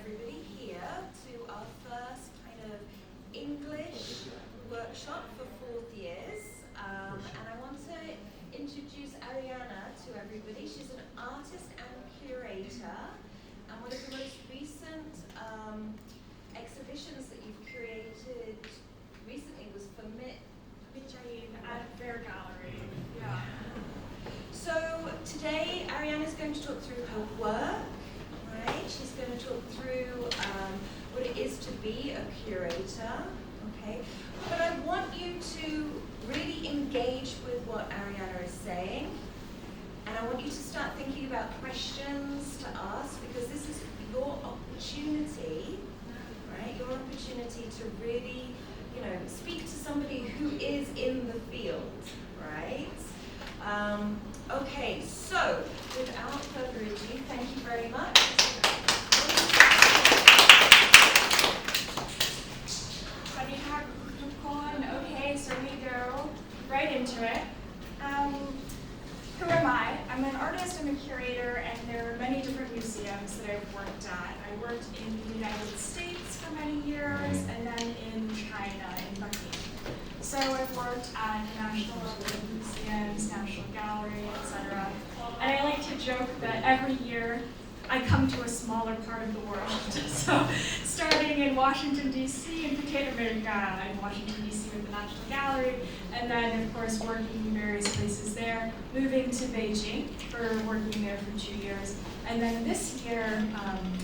everybody here to our first kind of English workshop for fourth years. And I want to introduce Ariana to everybody. She's an artist and curator. And one of the most recent exhibitions that you've curated recently was for at Fair Gallery. Yeah. So today, Ariana's going to talk through her work, right? She's going to talk through what it is to be a curator, okay? But I want you to really engage with what Ariana is saying, and I want you to start thinking about questions to ask, because this is your opportunity, right? Your opportunity to really, speak to somebody who is in the field, right? Okay, so without further ado, thank you very much. Okay, so we go right into it. Who am I? I'm an artist, I'm a curator, and there are many different museums that I've worked at. I worked in the United States for many years, and then in China, in Peking. So I've worked at National Museums, National Gallery, etc. And I like to joke that every year I come to a smaller part of the world. So starting in Washington, D.C. in Potato America, in Washington, D.C. with the National Gallery, and then of course working in various places there, moving to Beijing for working there for 2 years. And then this year,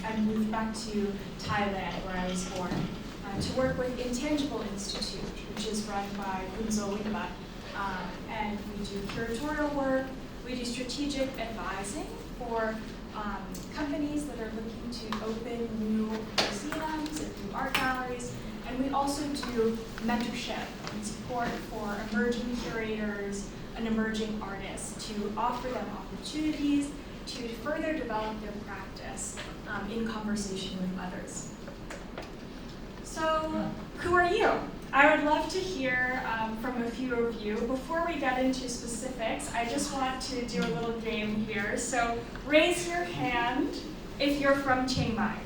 I moved back to Thailand, where I was born, to work with Intangible Institute, which is run by Kunzo Winema. And we do curatorial work, we do strategic advising for companies that are looking to open new museums and new art galleries. And we also do mentorship and support for emerging curators and emerging artists to offer them opportunities to further develop their practice in conversation with others. So, who are you? I would love to hear from a few of you. Before we get into specifics, I just want to do a little game here. So, raise your hand if you're from Chiang Mai.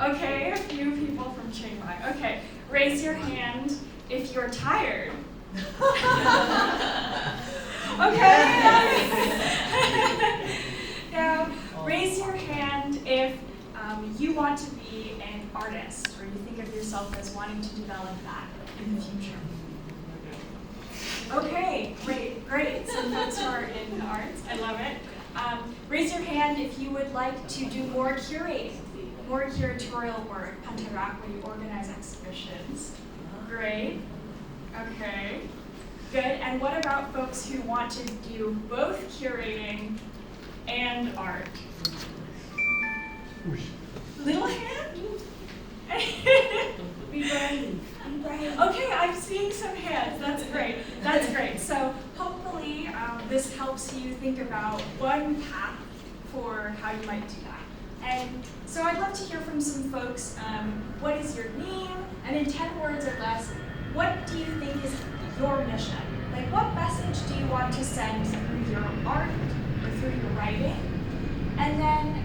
Okay, a few people from Chiang Mai. Okay, raise your hand if you're tired. Okay. Now, raise your hand if you want to be an artist, or you think of yourself as wanting to develop that in the future. Okay, great. Some folks who are in arts, I love it. Raise your hand if you would like to do more curating, more curatorial work, Pantarak, where you organize exhibitions. Great. Okay. Good. And what about folks who want to do both curating and art? Little hand? Be brave. Okay, I'm seeing some hands. That's great. So hopefully this helps you think about one path for how you might do that. And so I'd love to hear from some folks. What is your name? And in 10 words or less, what do you think is your mission? Like, what message do you want to send through your art or through your writing? And then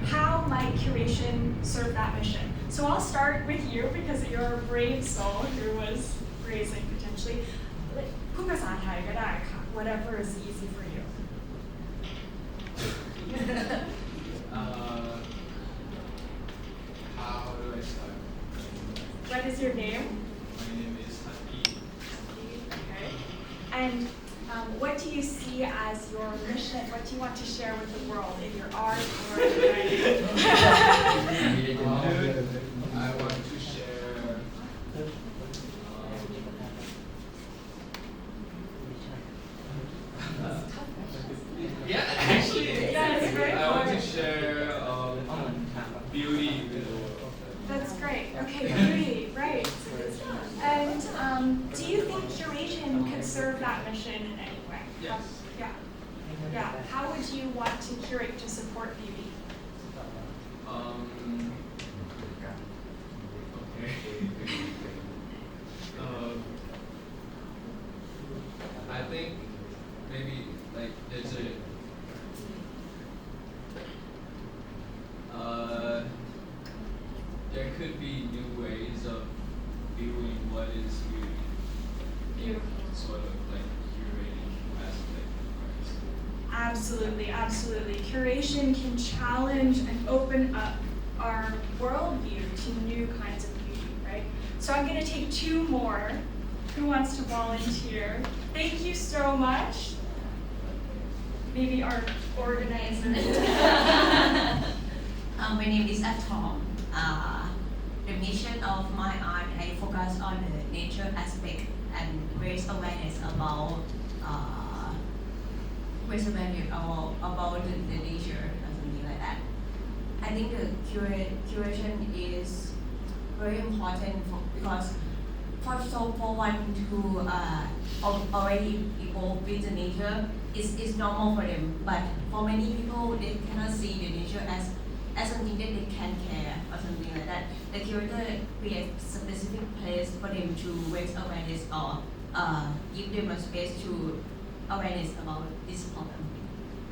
how might curation serve that mission? So I'll start with you, because you're a brave soul who was raising potentially. Whatever is easy for you. How do I start? What is your name? My name is Hati. Okay. And what do you see as your mission? What do you want to share with the world in your art or in your writing? I want to share That's great. I want to share beauty with the world. That's great. Okay, beauty, right. And do you think curation could serve that mission in any way? Yes. Yeah. How would you want to curate to support beauty? I think maybe like there's a could be new ways of viewing what is beauty. Beautiful. Sort of like curating aspect of arts. Absolutely, absolutely. Curation can challenge and open up our worldview to new kinds of beauty, right? So I'm gonna take two more. Who wants to volunteer? Thank you so much. Maybe our organizer. My name is Atom. The mission of my art, I focus on the nature aspect and raise awareness about the nature or something like that. I think the curation is very important because for one who already evolved with the nature, it's normal for them. But for many people, they cannot see the nature as something that they can care or something like that. The curator creates a specific place for them to raise awareness or give them a space to awareness about this problem.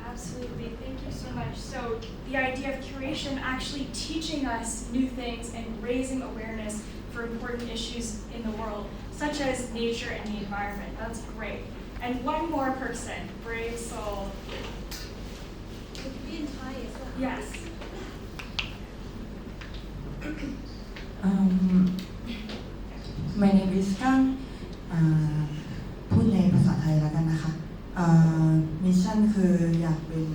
Absolutely, thank you so much. So the idea of curation actually teaching us new things and raising awareness for important issues in the world, such as nature and the environment. That's great. And one more person, brave soul. It could be in Thai as well. Yes. My name is Kang พูดในภาษาไทยแล้วกันนะคะมิชชั่นคืออยากเป็น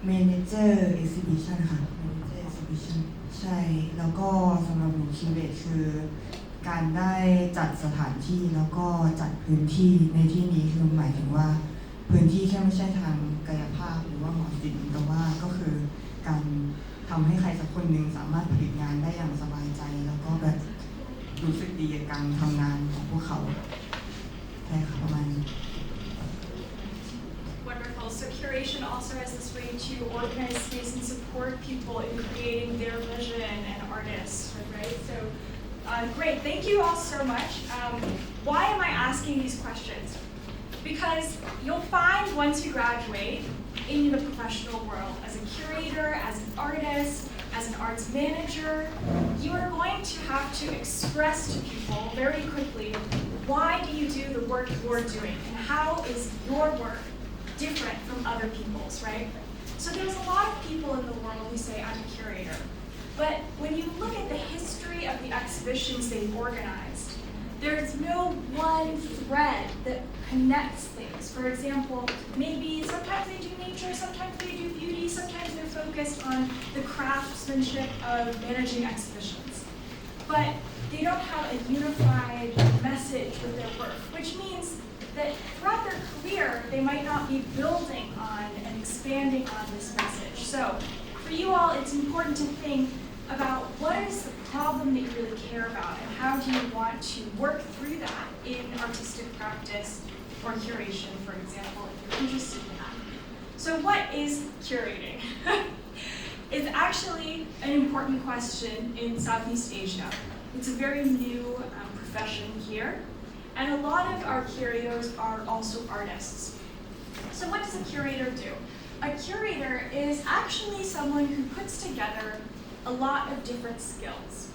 เมเนเจอร์เอ็กซิบิชันค่ะเมเนเจอร์เอ็กซิบิชันใช่แล้วก็สำหรับหนูคีย์เวิร์ดคือการได้จัดสถานที่แล้วก็จัดพื้นที่ในที่นี้คือหมายถึงว่าพื้นที่แค่ไม่ใช่ทางกายภาพหรือว่าหอศิลป์แต่ว่าก็คือการทำให้ใครสักคนหนึ่งสามารถผลิตงานได้อย่างสบายใจแล้วก็แบบรู้สึกดีกับการทำงานของพวกเขาใช่ค่ะประมาณนี้ Wonderful. So curation also has this way to organize space and support people in creating their vision and artists, right? So great. Thank you all so much. Why am I asking these questions? Because you'll find once you graduate in the professional world, as a curator, as an artist, as an arts manager, you are going to have to express to people very quickly, why do you do the work you're doing, and how is your work different from other people's, right? So there's a lot of people in the world who say, I'm a curator. But when you look at the history of the exhibitions they've organized, there's no one thread that connects things. For example, maybe sometimes they do nature, sometimes they do beauty, sometimes they're focused on the craftsmanship of managing exhibitions. But they don't have a unified message with their work, which means that throughout their career, they might not be building on and expanding on this message. So for you all, it's important to think about what is the problem that you really care about and how do you want to work through that in artistic practice or curation, for example, if you're interested in that. So what is curating? It's actually an important question in Southeast Asia. It's a very new profession here, and a lot of our curators are also artists. So what does a curator do? A curator is actually someone who puts together a lot of different skills.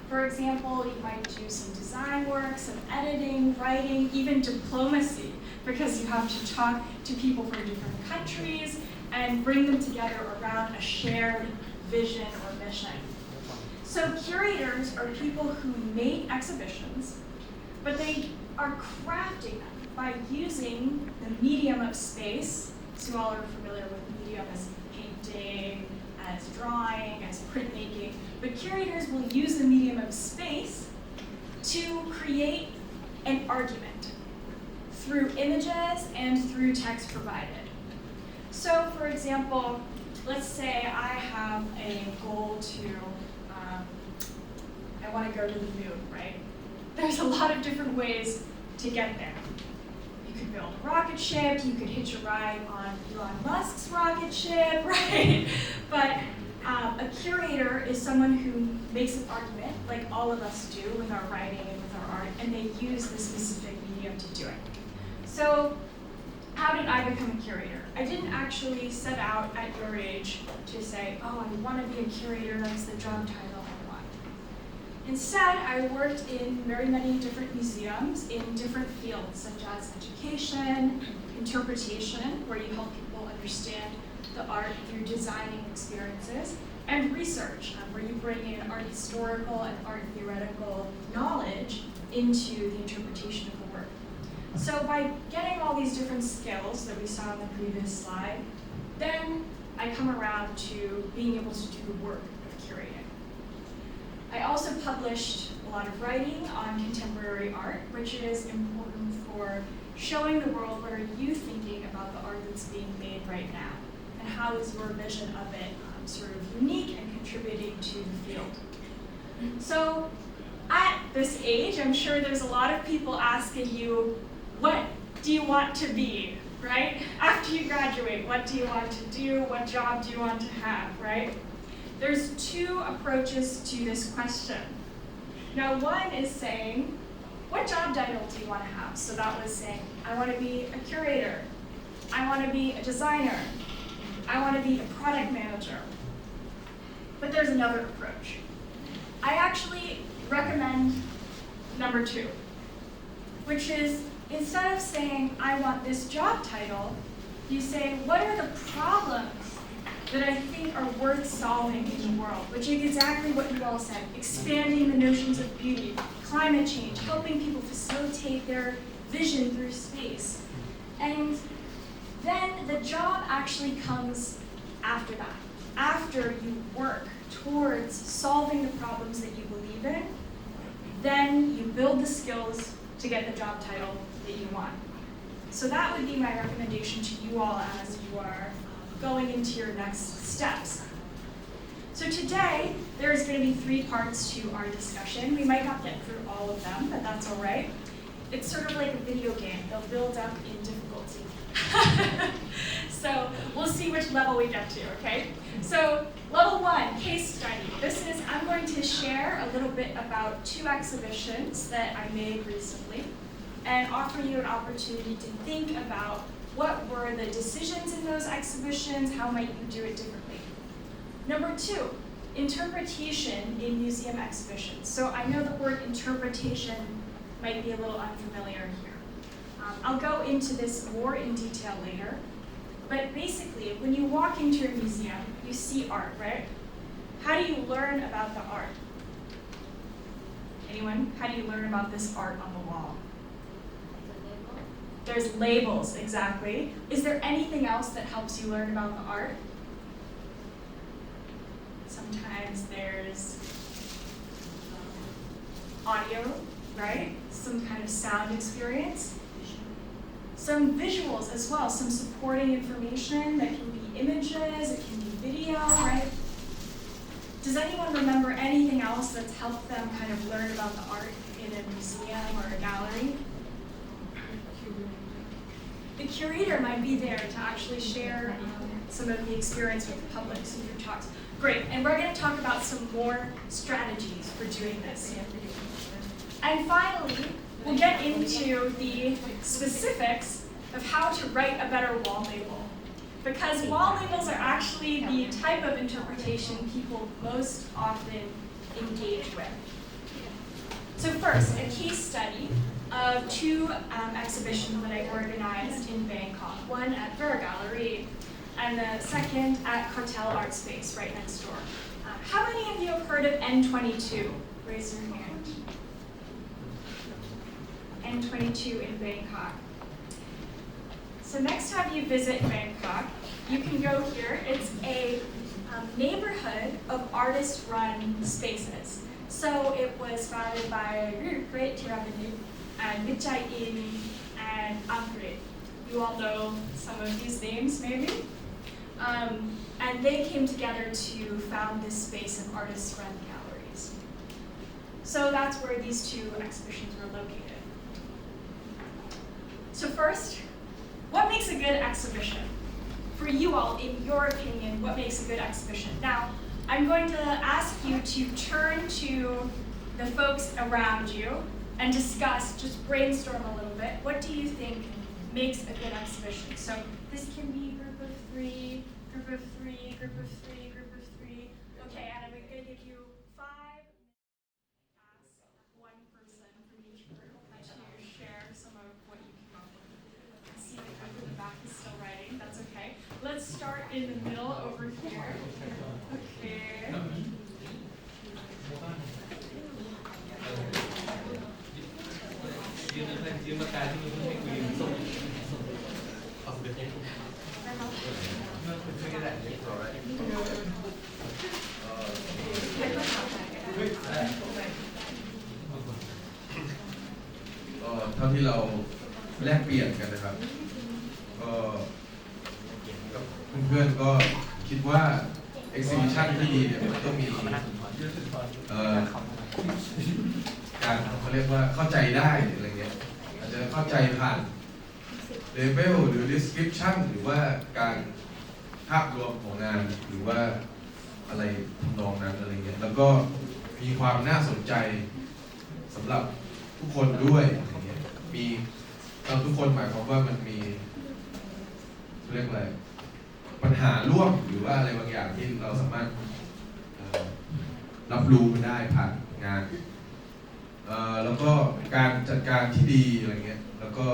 For example, you might do some design work, some editing, writing, even diplomacy, because you have to talk to people from different countries and bring them together around a shared vision or mission. So curators are people who make exhibitions, but they are crafting them by using the medium of space. So you all are familiar with medium as painting, as drawing, as printmaking, but curators will use the medium of space to create an argument through images and through text provided. So for example, let's say I have a goal to, I want to go to the moon, right? There's a lot of different ways to get there. You could build a rocket ship, you could hitch a ride on Elon Musk's rocket ship, right? But a curator is someone who makes an argument, like all of us do with our writing and with our art, and they use the specific medium to do it. So how did I become a curator? I didn't actually set out at your age to say, oh, I want to be a curator, that's the job title I want. Instead, I worked in very many different museums in different fields, such as education, interpretation, where you help people understand the art through designing experiences, and research, where you bring in art historical and art theoretical knowledge into the interpretation of the work. So by getting all these different skills that we saw on the previous slide, then I come around to being able to do the work of curating. I also published a lot of writing on contemporary art, which is important for showing the world what are you thinking about the art that's being made right now, and how is your vision of it sort of unique and contributing to the field. So at this age, I'm sure there's a lot of people asking you, what do you want to be, right? After you graduate, what do you want to do? What job do you want to have, right? There's two approaches to this question. Now, one is saying, what job title do you want to have? So that was saying, I want to be a curator. I want to be a designer. I want to be a product manager. But there's another approach. I actually recommend number two, which is instead of saying, I want this job title, you say, what are the problems that I think are worth solving in the world, which is exactly what you all said, expanding the notions of beauty, climate change, helping people facilitate their vision through space. And then the job actually comes after that. After you work towards solving the problems that you believe in, then you build the skills to get the job title that you want. So that would be my recommendation to you all as you are going into your next steps. So today, there's going to be 3 parts to our discussion. We might not get through all of them, but that's all right. It's sort of like a video game. They'll build up in difficulty. So we'll see which level we get to, okay? So level 1, case study. I'm going to share a little bit about 2 exhibitions that I made recently and offer you an opportunity to think about what were the decisions in those exhibitions, how might you do it differently. Number 2, interpretation in museum exhibitions. So I know the word interpretation might be a little unfamiliar here. I'll go into this more in detail later. But basically, when you walk into a museum, you see art, right? How do you learn about the art? Anyone? How do you learn about this art on the wall? There's labels, exactly. Is there anything else that helps you learn about the art? Sometimes there's audio, right? Some kind of sound experience. Some visuals as well, some supporting information that can be images, it can be video, right? Does anyone remember anything else that's helped them kind of learn about the art in a museum or a gallery? The curator might be there to actually share some of the experience with the public, some of your talks. Great, and we're going to talk about some more strategies for doing this. And finally, we'll get into the specifics of how to write a better wall label. Because wall labels are actually the type of interpretation people most often engage with. So first, a case study of 2 exhibitions that I organized in Bangkok. One at Vera Gallery, and the second at Cartel Art Space, right next door. How many of you have heard of N22? Raise your hand. N22 in Bangkok. So next time you visit Bangkok, you can go here. It's a neighborhood of artist-run spaces. So it was founded by Great Tirabini and Vichai In and Angre. You all know some of these names, maybe? And they came together to found this space of artist-run galleries. So that's where these 2 exhibitions were located. So first, what makes a good exhibition? For you all, in your opinion, what makes a good exhibition? Now, I'm going to ask you to turn to the folks around you and discuss, just brainstorm a little bit. What do you think makes a good exhibition. So this can be group of three, group of three, group of three, group of three. Okay, and I'm going to give you 5 minutes. Ask one person from each group to share some of what you came up with. I see the group in the back is still writing. That's okay. Let's start in the middle over here. Okay.เท่าที่เราแลกเปลี่ยนกันนะครับก็กับเพื่อนๆก็คิดว่า exhibition ที่ดีเนี่ยมันต้องมีการเขาเรียกว่าเข้าใจได้อะไรเงี้ยอาจจะเข้าใจผ่าน label หรือ description หรือว่าการภาพรวมของงานหรือว่าอะไรทำนองนั้นอะไรเงี้ยแล้วก็มีความน่าสนใจสำหรับทุกคนด้วยอะไรเงี้ยมีเราทุกคนหมายความว่ามันมีเรียกอะไรปัญหาร่วมหรือว่าอะไรบางอย่างที่เราสามารถรับรู้มันได้ผ่านงานแล้วก็การจัดการที่ดีอะไรเงี้ยแล้วก็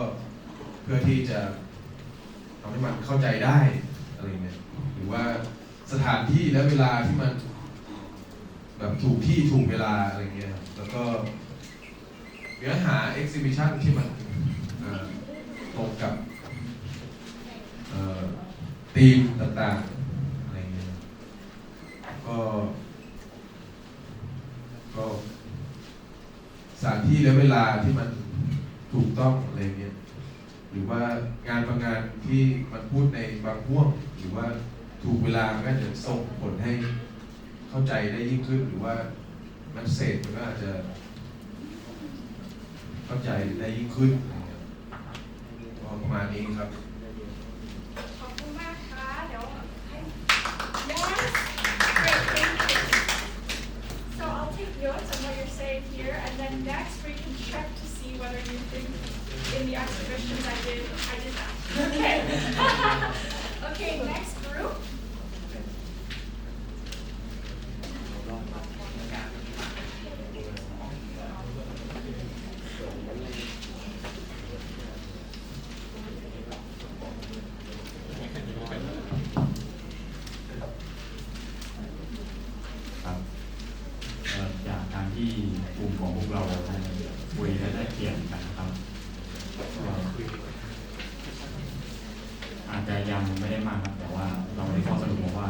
เพื่อที่จะทำให้มันเข้าใจได้อะไรเงี้ยหรือว่าสถานที่และเวลาที่มันแบบถูกที่ถูกเวลาอะไรเงี้ยแล้วก็เนื้อหา exhibition ที่มันตรงกับธีมต่างๆอะไรเงี้ยก็สถานที่และเวลาที่มันถูกต้องอะไรเงี้ยหรือว่างานบางงานที่มันพูดในบางห่วงหรือว่าถูกเวลามันก็จะส่งผลให้เข้าใจได้ยิ่งขึ้นหรือว่ามันเสร็จมันก็อาจจะเข้าใจได้ยิ่งขึ้นอะไรเงี้ยประมาณนี้ครับขอบคุณมากค่ะเดี๋ยวให้ Yes great thank you so I'll take notes on what you're saying here and then next we can check to see whether you think in the exhibitions I did that okay okay next groupจากการที่กลุ่มของพวกเราคุยและได้เปลี่ยนกันนะครับอาจจะยังไม่ได้มากครับแต่ว่าเราได้ข้อสรุปมาว่า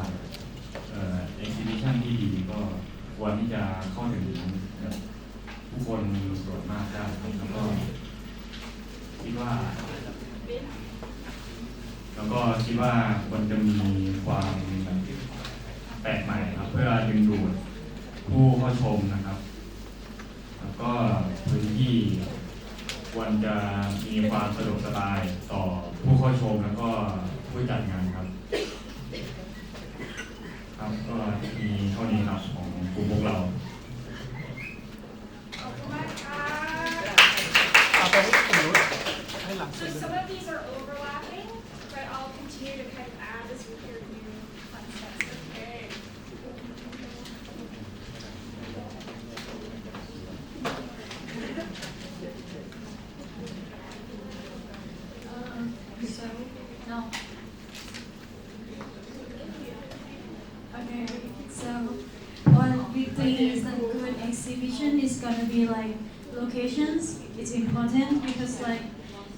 exhibition ที่ดีก็ควรที่จะเข้าถึงผู้คนส่วนมากได้แล้วก็คิดว่าควรจะมีความแปลกใหม่ครับเพื่อดึงดูดผู้เข้าชมนะครับแล้วก็พื้นที่ควรจะมีความสะดวกสบายต่อผู้เข้าชมแล้วก็ผู้จัดงานครับครับก็มีเท่านี้ครับของกลุ่มพวกเราขอบคุณมากค่ะ So some of these are overlapping, but I'll continue to kind of add as we hear new concepts. Okay. So, no. Okay, so what we think is a good exhibition is gonna be like locations. It's important because like,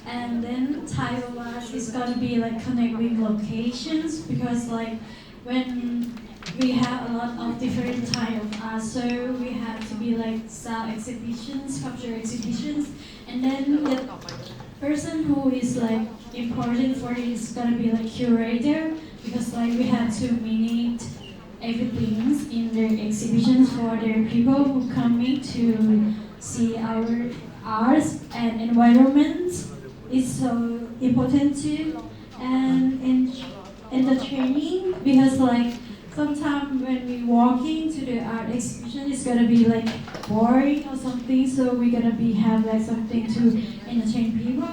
and then type of art is gonna be like connecting locations because like when we have a lot of different type of art, so we have to be like style exhibitions, sculpture exhibitions, and then the person who is like important for it is gonna be like curator because like we have to manage everything in their exhibitions for their people who coming to see our arts and environment is so important too, and in the training because like sometimes when we walking to the art exhibition it's gonna be like boring or something, so we're gonna be have like something to entertain people,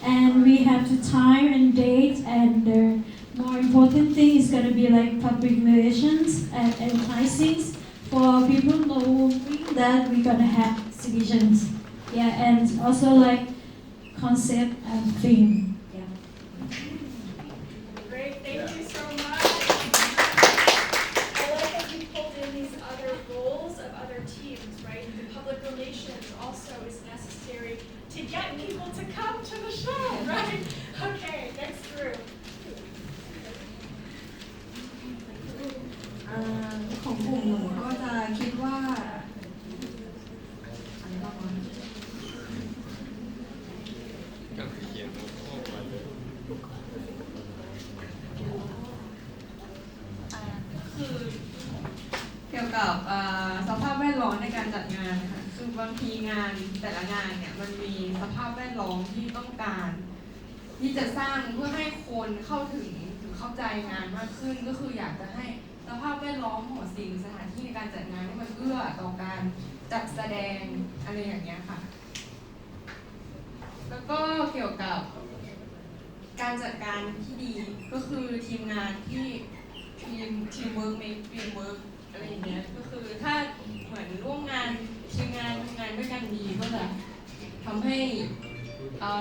and we have the time and date, and the more important thing is gonna be like public relations and advertising for people knowing that we're gonna have exhibitions. Yeah, and also like concept and theme. Yeah. Great, thank you so much. I like that you pulled in these other roles of other teams, right? The public relations also is necessary to get people to come to the show, right? Okay, next group. ของกลุ่มหนูก็จะคิดว่าคือเกี่ยวกับสภาพแวดล้อมในการจัดงานนะคะคือบางทีงานแต่ละงานเนี่ยมันมีสภาพแวดล้อมที่ต้องการที่จะสร้างเพื่อให้คนเข้าถึงหรือเข้าใจงานมากขึ้นก็คืออยากจะให้สภาพแวดล้อมของสิ่งสถานที่ในการจัดงานให้มันเอื้อต่อการจัดแสดงอะไรอย่างเงี้ยค่ะแล้วก็เกี่ยวกับการจัดการที่ดีก็คือทีมงานที่ทีมเวิร์กอะไรอย่างเงี้ยก็คือถ้าเหมือนร่วมงานทีมงานทำงานด้วยกันดีก็จะทำให้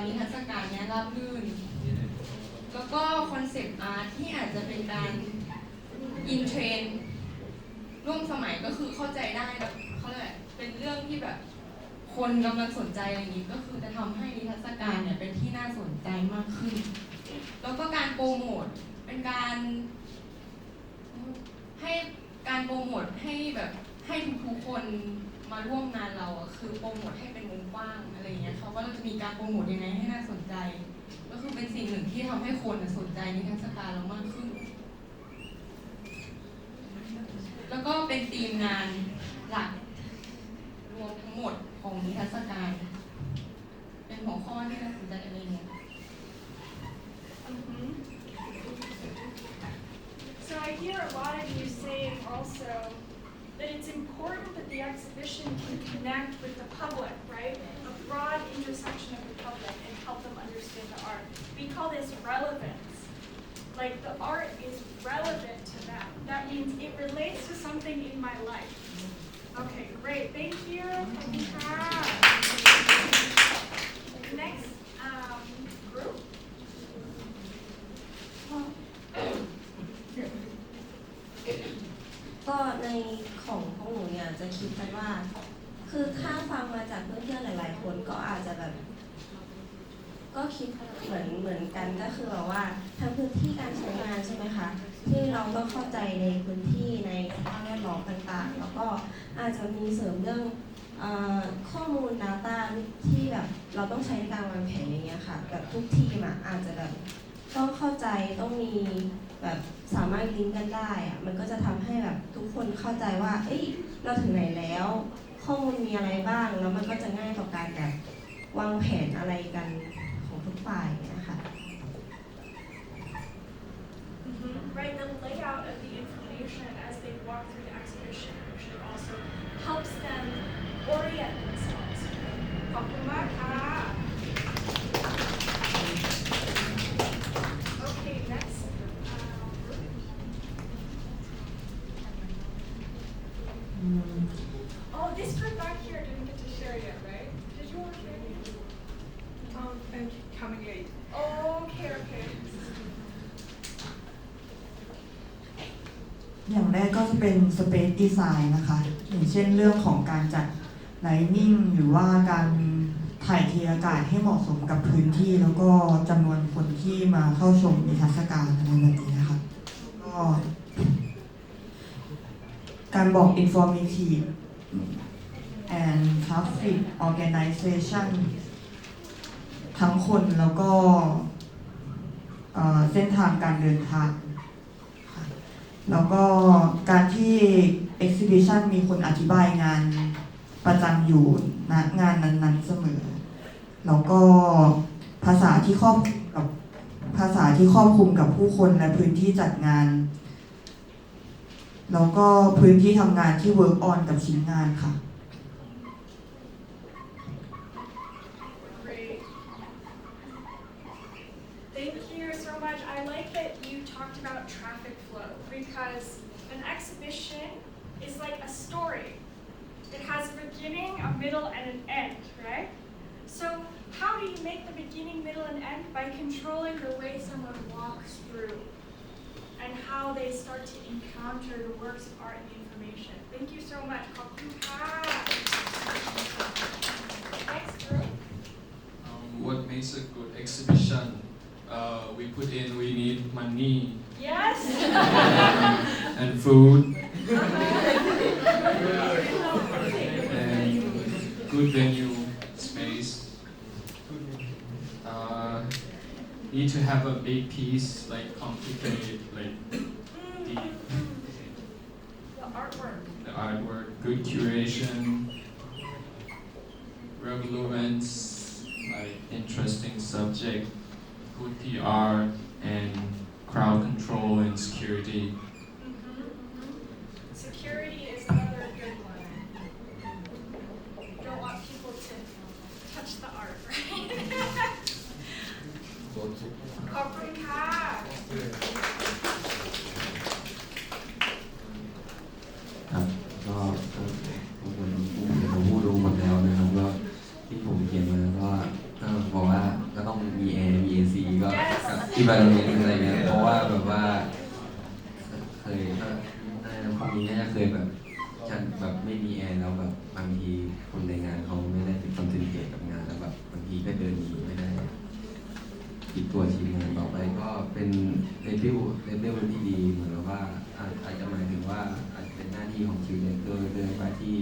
นิทรรศการเนี้ยราบรื่นแล้วก็คอนเซปต์อาร์ตที่อาจจะเป็นการอินเทรนด์ร่วมสมัยก็คือเข้าใจได้แบบเขาเรียกเป็นเรื่องที่แบบคนกำลังสนใจอะไรอย่างนี้ก็คือจะทำให้นิทรรศการเนี่ยเป็นที่น่าสนใจมากขึ้นแล้วก็การโปรโมทเป็นการให้การโปรโมทให้แบบให้ทุกๆคนมาร่วมงานเราคือโปรโมทให้เป็นวงกว้างอะไรอย่างเงี้ยเขาว่าเราจะมีการโปรโมทยังไงให้น่าสนใจก็คือเป็นสิ่งหนึ่งที่ทำให้คนสนใจนิทรรศการเรามากขึ้นแล้วก็เป็นธีมงานหลักรวมทั้งหมดของนิทรรศการเป็นหัวข้อที่น่าสนใจอะไรเงี้ย So I hear a lot of you saying also that it's important that the exhibition can connect with the public, right? A broad intersection of the public and help them understand the art. We call this relevance. Like the art is relevant to them. That means it relates to something in my life. Okay, great. Thank you. Next group. ก็ในของพวกหนูเนี่ยจะคิดกันว่าคือถ้าฟังมาจากเพื่อนๆหลายๆคนก็อาจจะแบบก็คิดเหมือนกันก็คือแบบว่าทั้งพื้นที่การใช้งานใช่ไหมคะที่เราต้องเข้าใจในพื้นที่ในสภาพแวดล้อมต่างๆแล้วก็อาจจะมีเสริมเรื่องข้อมูล data ที่แบบเราต้องใช้ในการวางแผนอย่างเงี้ยค่ะแบบทุกทีมอาจจะแบบต้องเข้าใจต้องมีแบบสามารถลิงก์กันได้มันก็จะทำให้แบบทุกคนเข้าใจว่าเอ้ยเราถึงไหนแล้วข้อมูลมีอะไรบ้างแล้วมันก็จะง่ายต่อการแบบวางแผนอะไรกันของทุกฝ่ายนะคะ Right, the layout of the information as they walk through the exhibition actually also helps them orient themselves. ขอบคุณมากค่ะ Okay, next. Oh, this group back here didn't get to share yet, right? Did you want to share yet? I'm coming late. Okay. อย่างแรกก็จะเป็น Space Design นะคะอย่างเช่นเรื่องของการจัด Lighting หรือว่าการถ่ายเทอากาศให้เหมาะสมกับพื้นที่แล้วก็จำนวนคนที่มาเข้าชมนิทรรศการอะไรแบบนี้นะคะก็การบอก Informative and Traffic Organization ทั้งคนแล้วก็เส้นทางการเดินทางแล้วก็การที่ Exhibition มีคนอธิบายงานประจำอยู่ณงานนั้นๆเสมอแล้วก็ภาษาที่ครอบคลุมกับผู้คนและพื้นที่จัดงานแล้วก็พื้นที่ทำงานที่ work on กับชิ้นงานค่ะ Great. about traffic flow because an exhibition is like a story. It has a beginning, a middle, and an end, right? So how do you make the beginning, middle, and end? By controlling the way someone walks through and how they start to encounter the works of art and the information. Thank you so much. ขอบคุณค่ะ Next group. What makes a good exhibition? We put in, we need money Yes. and food and good venue space. Need to have a big piece, like complicated, like deep. The artwork. The artwork, good curation, relevance, like interesting subject, good PR, and crowd control and security. Security is another good one. You don't want people to touch the art, right? ขอบคุณค่ะ ครับก็ผมพูดดูหมดแล้วนะครับก็ที่ผมเขียนมาก็บอกว่าก็ต้องมีแอร์มี AC ก็ที่บาร์เมนอะไรเงี้ยเพราะว่าแบบว่าเคยก็พวกนี้น่าจะเคยแบบฉันแบบไม่มีแอร์แล้วแบบบางทีคนในงานเขาไม่ได้คอนเซนเทรตกับงานแล้วแบบบางทีก็เดินหนีไม่ได้อีกตัวทีมงานต่อไปก็เป็นเลเวลที่ดีเหมือนกับว่าอาจจะหมายถึงว่าอาจจะเป็นหน้าที่ของคิวเรเตอร์ด้วยว่าที่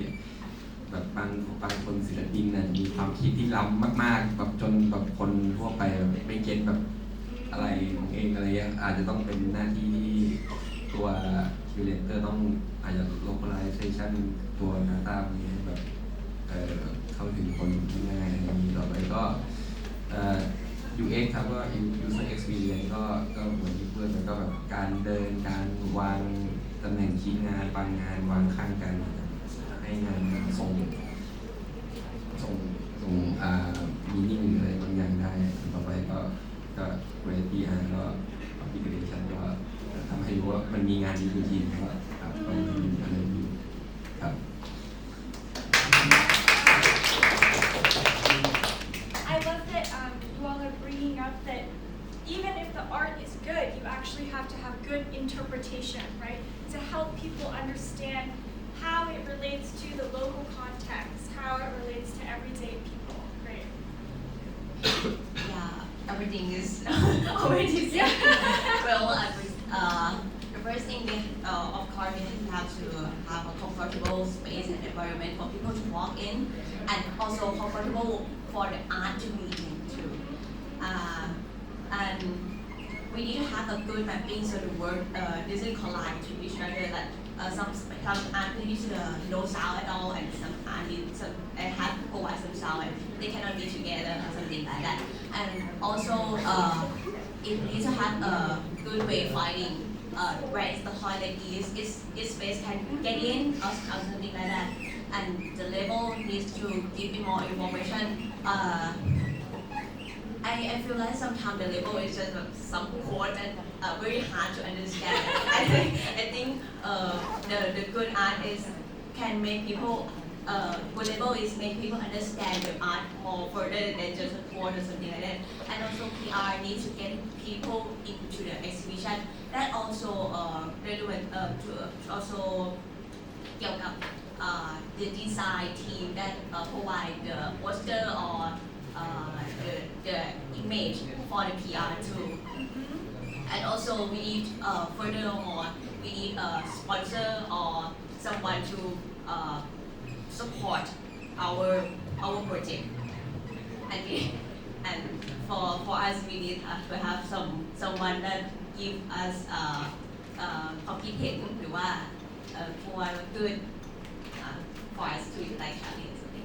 แบบบางคนศิลปินน่ะมีความคิดที่ล้ำมากๆแบบจนแบบคนทั่วไปแบบไม่เก็ตแบบอะไรของเองอะไรเงี้ยอาจจะต้องเป็นหน้าที่ที่ตัวคิวเรเตอร์ต้องอาจจะ localization ตัวหน้าตานี้แบบเข้าถึงคนง่ายๆอย่างนี้ต่อไปก็UX ครับก็ user experience ก็เหมือนที่เพื่อนมันก็แบบการเดินการวางตำแหน่งชิ้นงานวางงานวางข้างกันให้งานส่งมีนิ่งอะไรบางอย่างได้ต่อไปก็ quality ก็ application ก็ทำให้รู้ว่ามันมีงานนี้จริงๆครับก็มีอะไรอยู่ครับ I love that you all are bringing up that even if the art is good, you actually have to have good interpretation, right? To help people understand how it relates to the local context, how it relates to everyday people. Great. Yeah, everything is already said. Well, the first thing of course we have to have a comfortable space and environment for people to walk in, and also comfortable for the art to be in too. And we need to have a good mapping so the word doesn't collide to each other. Like some art needs no sound at all, and some art needs have to provide some sound, and they cannot be together or something like that. And also, it needs to have a good way finding where is the toilet is space can get in or something like that. And the label needs to give me more information. I feel like sometimes the label is just some quote and very hard to understand. I think the good art is can make people good label is make people understand the art more further than just a quote or something like that. And also PR needs to get people into the exhibition. That also relevant to also เกี่ยวกับ the design team that provide the poster or the image for the PR too. And also we need furthermore we need a sponsor or someone to support our project. And for us we need to have someone that give us competence หรือว่า provide a good for us to like having something.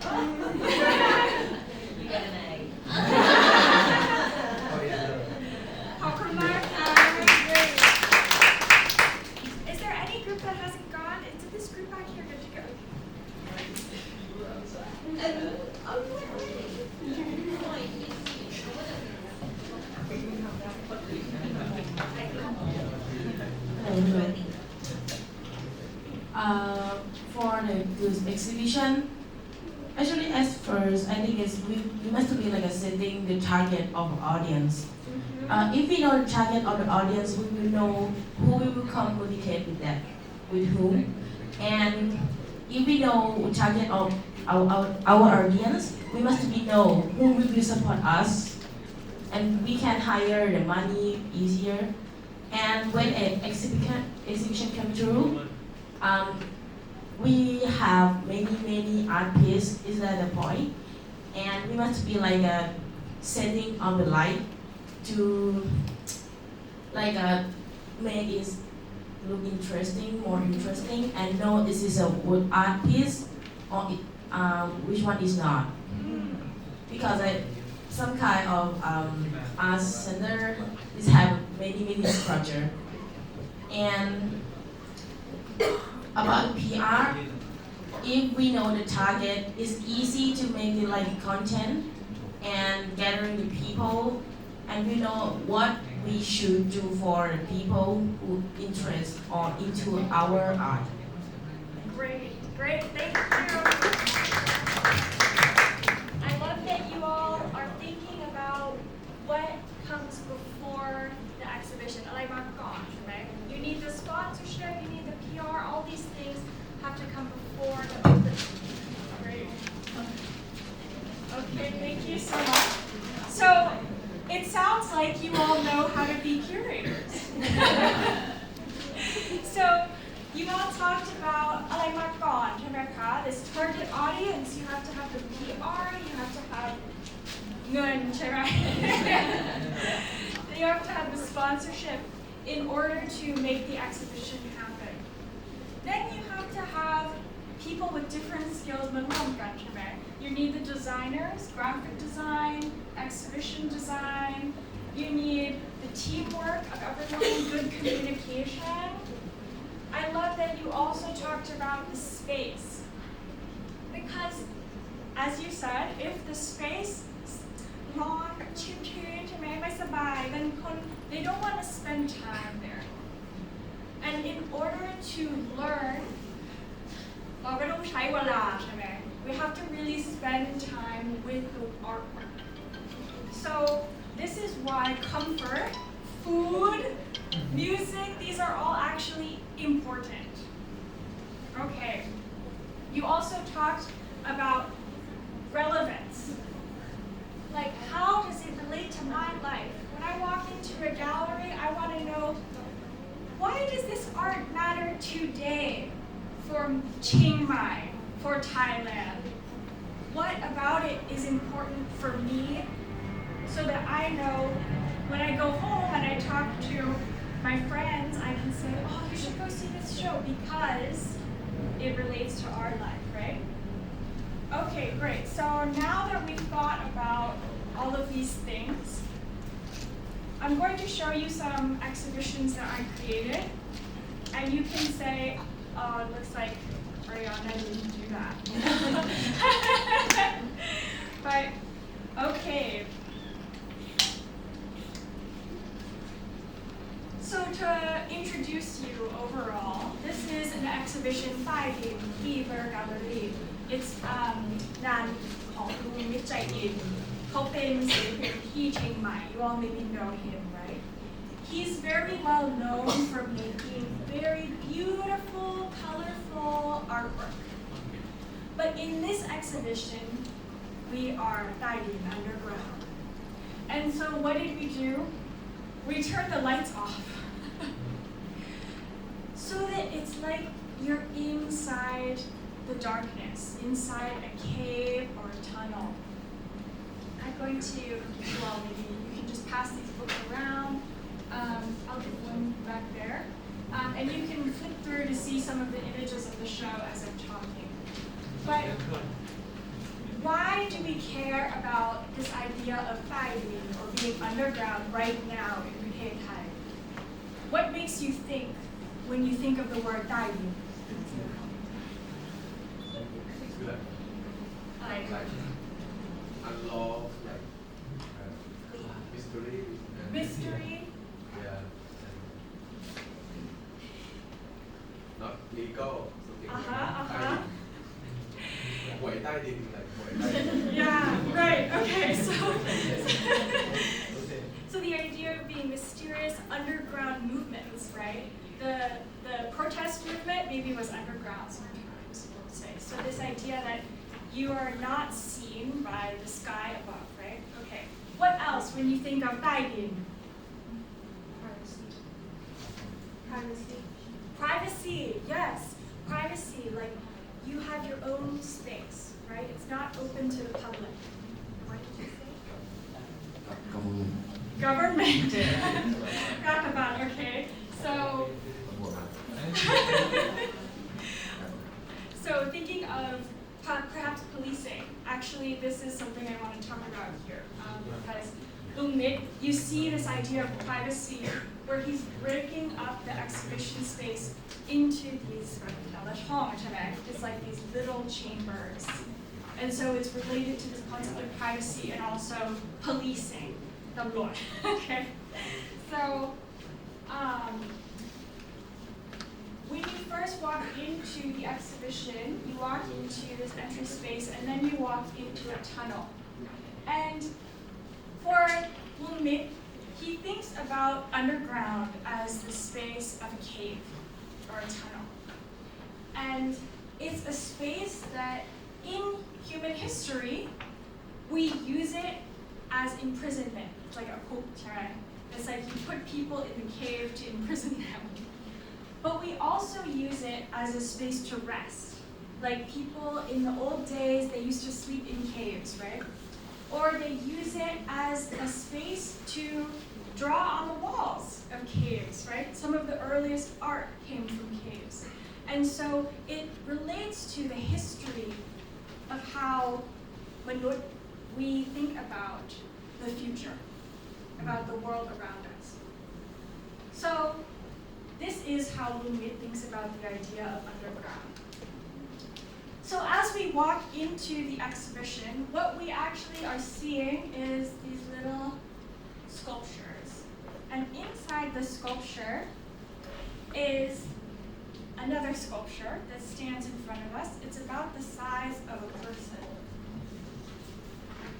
You get an A. ขอบคุณมากค่ะ Is there any group that hasn't gone? Did this group back here get to go? For the good exhibition, actually at first I think we must be like setting the target of audience. If we know the target of the audience, we will know who we will communicate with whom. And if we know the target of our audience, we must know who will support us, and we can hire the money easier. And when an exhibition comes through, we have many art pieces. Is that the point? And we must be like a setting on the light to make it look interesting, more interesting, and know this is a wood art piece or which one is not. Because some kind of art center is have many structure. And about PR, if we know the target, it's easy to make it like content and gathering the people, and we know what we should do for the people who interest or into our art. Great, thank you. I love that you all are thinking about what comes before the exhibition. Right? You need the sponsorship, you need the PR, all these things have to come before the opening. Great. Okay, thank you so much. So, it sounds like you all know how to be curators. So, you all talked about this target audience. You have to have the PR, you have to have gun, you have to have the sponsorship in order to make the exhibition happen. Then you have to have people with different skills. You need the designers, graphic design, exhibition design. You need the teamwork of everyone, good communication. I love that you also talked about the space. Because, as you said, if the space is long, then they don't want to spend time there. And in order to learn, we have to really spend time with the artwork. So this is why comfort, food, music, these are all actually important. Okay. You also talked about relevance. Like, how does it relate to my life? When I walk into a gallery, I want to know, why does this art matter today for Chiang Mai, for Thailand? What about it is important for me so that I know when I go home and I talk to my friends, I can say, oh, you should go see this show because it relates to our life, right? Okay, great. So now that we've thought about all of these things, I'm going to show you some exhibitions that I created. And you can say, oh, it looks like Ariana didn't do that. But, okay. So to introduce you overall, this is an exhibition 5 Fever Gallery. It's งานของลุงวิจัยอินเขาเป็นศิลปินที่เชียงใหม่ You all maybe know him, right? He's very well known for making very beautiful, colorful artwork. But in this exhibition, we are diving underground. And so what did we do? We turned the lights off. So that it's like you're inside the darkness, inside a cave or a tunnel. I'm going to, well, maybe you can just pass these books around. I'll get one back there. And you can flip through to see some of the images of the show as I'm talking. But why do we care about this idea of diving or being underground right now in Prithai Thai? What makes you think when you think of the word diving? Unlock, mystery. Mystery? Yeah. not legal something like Uh-huh. หวยใต้ดิน like หวยใต้ดิน Yeah, right, okay, so the idea of being mysterious underground movements, right? The protest movement maybe was underground sometimes, we'll say. So this idea that you are not seen by the sky above, right? Okay. What else when you think of ใต้ดิน? Privacy, yes. Privacy, like you have your own space, right? It's not open to the public. What did you say? Government. Roundabout, okay. So thinking of perhaps policing. Actually, this is something I want to talk about here because Lungmit, you see this idea of privacy where he's breaking up the exhibition space into these it's like these little chambers. And so it's related to this concept of privacy and also policing. Okay. So when you first walk into the exhibition, you walk into this entry space and then you walk into a tunnel. And for Lungmit, he thinks about underground as the space of a cave or a tunnel. And it's a space that in human history, we use it as imprisonment. It's like a kukcharai. It's like you put people in the cave to imprison them. But we also use it as a space to rest. Like people in the old days, they used to sleep in caves, right? Or they use it as a space to draw on the walls of caves, right? Some of the earliest art came from caves. And so it relates to the history of how we think about the future, about the world around us. So this is how Lungmit thinks about the idea of underground. So as we walk into the exhibition, what we actually are seeing is these little sculptures. And inside the sculpture is another sculpture that stands in front of us. It's about the size of a person.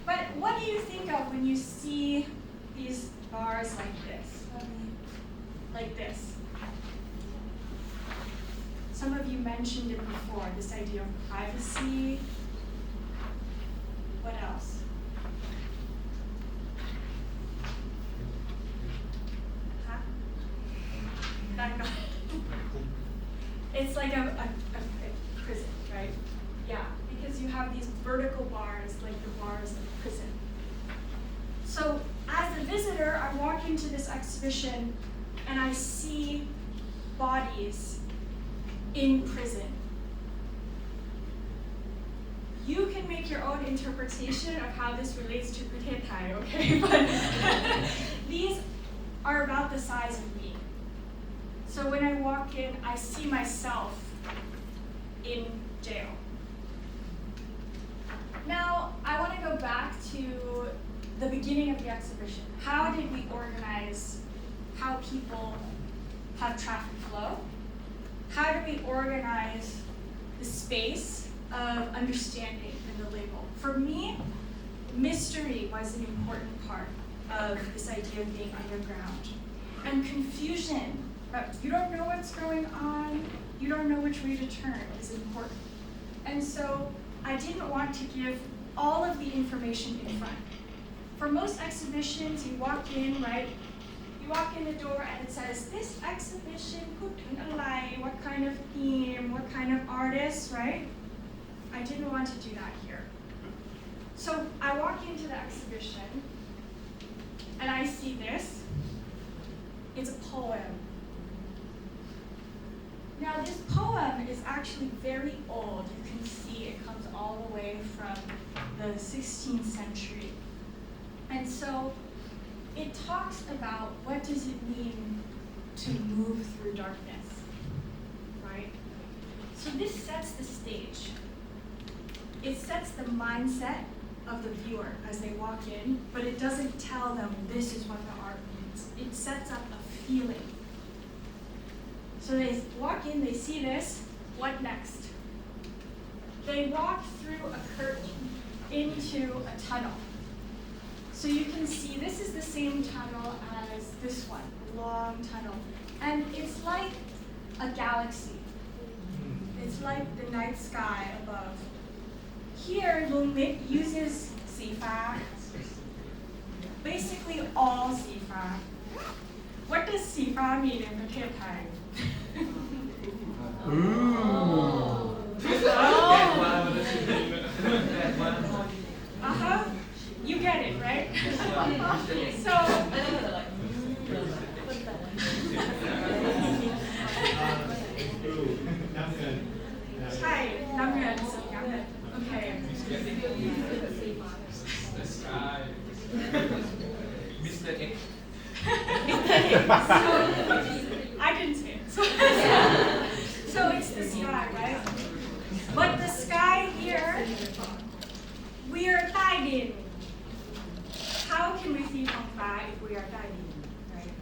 But what do you think of when you see these bars like this? Like this. Some of you mentioned it before, this idea of privacy. What else? Huh? It's like a prison, right? Yeah, because you have these vertical bars, like the bars of prison. So as a visitor, I walk into this exhibition and I see bodies in prison. You can make your own interpretation of how this relates to Pratet Thai, okay? But these are about the size of me. So when I walk in, I see myself in jail. Now, I want to go back to the beginning of the exhibition. How did we organize how people have traffic flow? How do we organize the space of understanding in the label? For me, mystery was an important part of this idea of being underground. And confusion, you don't know what's going on, you don't know which way to turn is important. And so I didn't want to give all of the information in front. For most exhibitions, you walk in, right? You walk in the door and it says, this exhibition, what kind of theme, what kind of artist, right? I didn't want to do that here. So I walk into the exhibition and I see this. It's a poem. Now this poem is actually very old. You can see it comes all the way from the 16th century. And so it talks about what does it mean to move through darkness, right? So this sets the stage. It sets the mindset of the viewer as they walk in, but it doesn't tell them this is what the art means. It sets up a feeling. So they walk in, they see this, what next? They walk through a curtain into a tunnel. So you can see this is the same tunnel as this one, a long tunnel. And it's like a galaxy. It's like the night sky above. Here, Lungmit uses สีฟ้า, basically all สีฟ้า. What does สีฟ้า mean in ประเทศไทย? You get it, right? So, ใช่ น้ำเงิน สีน้ำเงิน Okay. The sky. Mr. X. So, I didn't say it. So it's the sky, right? But the sky here, we are ใต้ดิน. How can we see ท้องฟ้า if we are ใต้ดิน, right?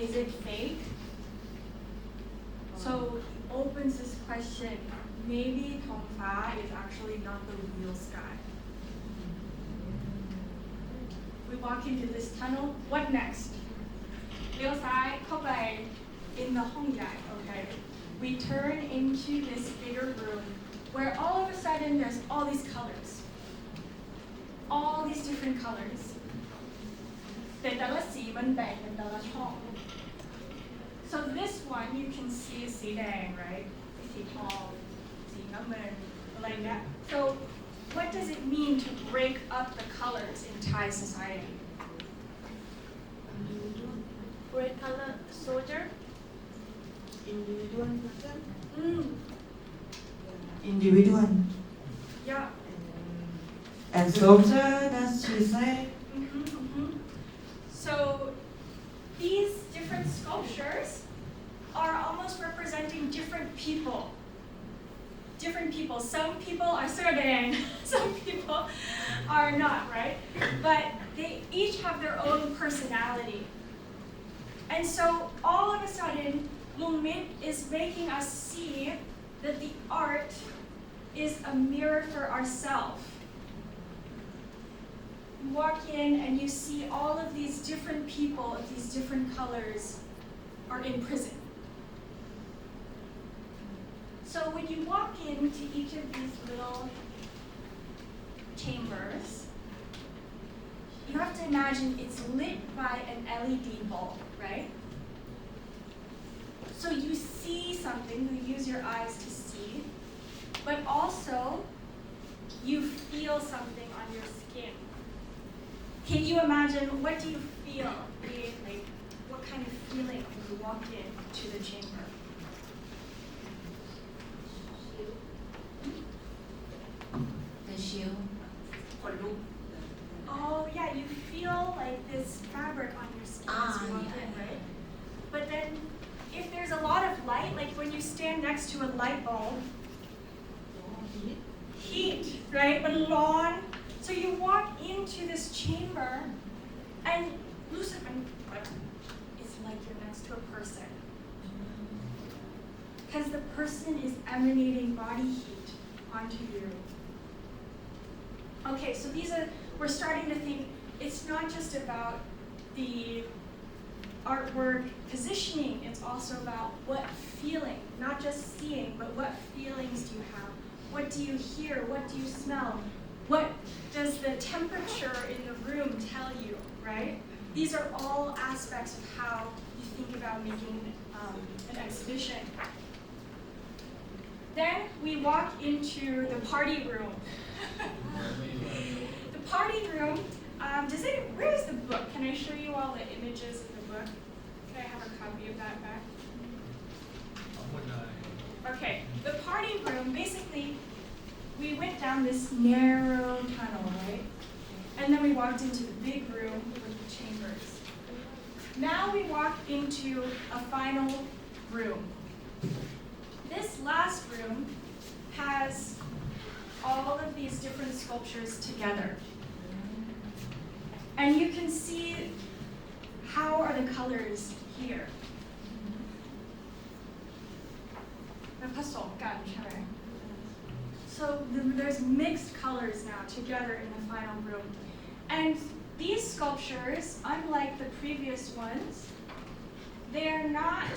Is it fake? So opens this question. Maybe ท้องฟ้า is actually not the real sky. We walk into this tunnel. What next? เลี้ยวซ้ายเข้าไป in the ห้องใหญ่, okay? We turn into this bigger room where all of a sudden there's all these colors. All these different colors. แต่ละสีมันแบ่งเป็นแต่ละช่อง. So this one you can see สีแดง, right? สีทอง สีน้ำเงิน like that. So what does it mean to break up the colors in Thai society? Red color soldier. Individual person. Mm. Individual. Yeah. And soldier, that she say. So these different sculptures are almost representing different people. Different people. Some people are Serdang, some people are not, right? But they each have their own personality. And so all of a sudden, Lungmit is making us see that the art is a mirror for ourselves. You walk in and you see all of these different people of these different colors are in prison. So when you walk into each of these little chambers, you have to imagine it's lit by an LED bulb, right? So you see something, you use your eyes to see, but also you feel something on your skin. Can you imagine, what do you feel? Like, what kind of feeling when you walk into the chamber? The chill. Oh yeah, you feel like this fabric on your skin as you walk in, right? But then, if there's a lot of light, like when you stand next to a light bulb, heat, right? But lawn. So you walk into this chamber, and it's like you're next to a person. Because the person is emanating body heat onto you. Okay, so we're starting to think it's not just about the artwork positioning, it's also about what feeling, not just seeing, but what feelings do you have? What do you hear? What do you smell? What does the temperature in the room tell you, right? These are all aspects of how you think about making an exhibition. Then we walk into the party room. The party room, where's the book? Can I show you all the images of the book? Can I have a copy of that back? Okay, the party room, basically, we went down this narrow tunnel, right? And then we walked into the big room with the chambers. Now we walk into a final room. This last room has all of these different sculptures together. And you can see how are the colors here. มันผสมกันใช่ไหม So there's mixed colors now together in the final room. And these sculptures, unlike the previous ones, they're not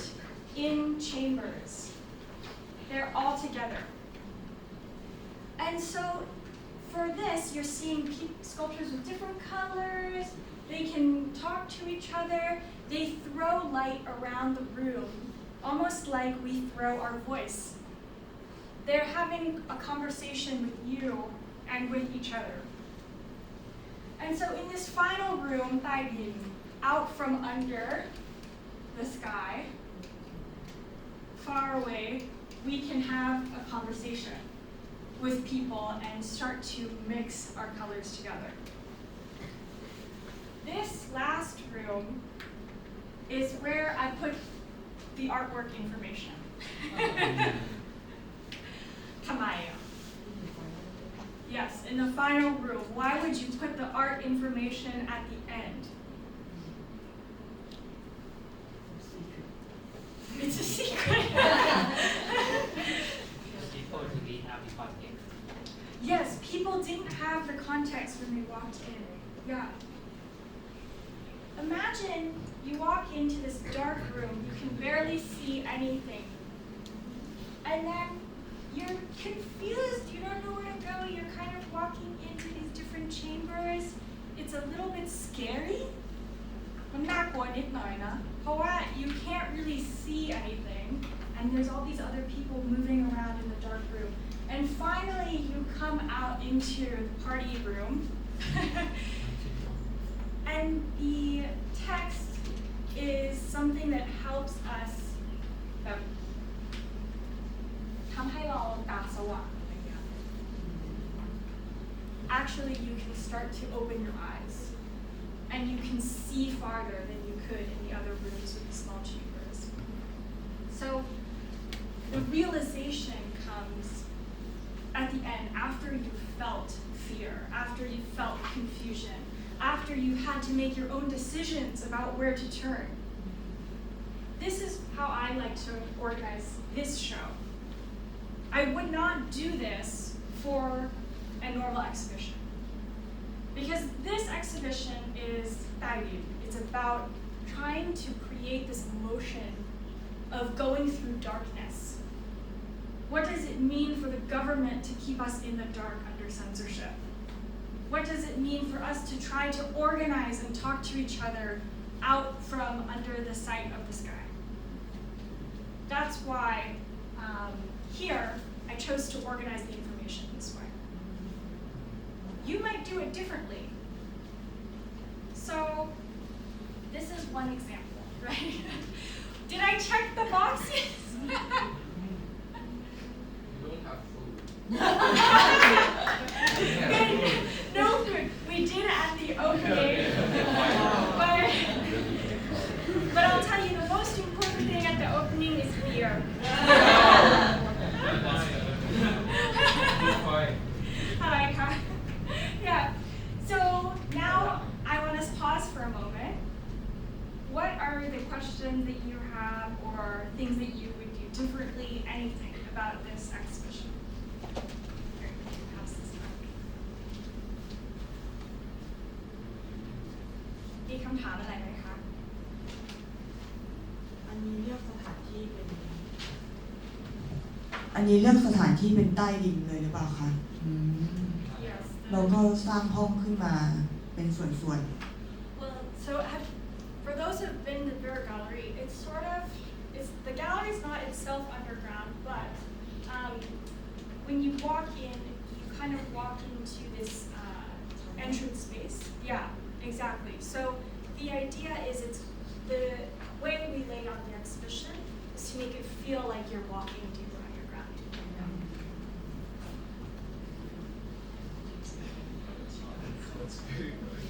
in chambers. They're all together. And so for this, you're seeing sculptures with different colors. They can talk to each other. They throw light around the room, almost like we throw our voice. They're having a conversation with you and with each other. And so in this final room, ใต้ดิน, out from under the sky, far away, we can have a conversation with people and start to mix our colors together. This last room is where I put the artwork information. ทำไมอ่ะ? Yes, in the final room. Why would you put the art information at the end? It's a secret. People didn't have the context. Yes, people didn't have the context when they walked in. Yeah. Imagine you walk into this dark room, you can barely see anything. And then you're confused, you don't know where to go, you're kind of walking into these different chambers. It's a little bit scary. มันน่ากลัวนิดหน่อยนะ เพราะว่า you can't really see anything, and there's all these other people moving around in the dark room. And finally, you come out into the party room. And the text is something that helps us แบบทำให้เราตาสว่าง Actually, you can start to open your eyes, and you can see farther than you could in the other rooms with the small chambers. So the realization comes at the end, after you felt fear, after you felt confusion, after you had to make your own decisions about where to turn. This is how I like to organize this show. I would not do this for a normal exhibition. Because this exhibition is ใต้ดิน. It's about trying to create this motion of going through darkness. What does it mean for the government to keep us in the dark under censorship? What does it mean for us to try to organize and talk to each other out from under the sight of the sky? That's why here I chose to organize the information this way. You might do it differently. So this is one example, right? Did I check the boxes? You don't have food. No food. We did it at the opening. But I'll tell you, the most important thing at the opening is beer. Yeah. So now I want us to pause for a moment. What are the questions that you have or things that you would do differently, anything about this exhibition? Here, pass this back. มีคำถามอะไรไหมคะ? อันนี้เลือกสถานที่เป็นใต้ดินเลยหรือเปล่าคะ Yes. เราก็สร้างห้องขึ้นมาเป็นส่วน Well, so for those who have been to the Beer Gallery, the gallery is not itself underground, but when you walk in, you kind of walk into this entrance space. Yeah, exactly. So the idea is it's the way we laid out the exhibition is to make it feel like you're walking deeper underground. That's very good.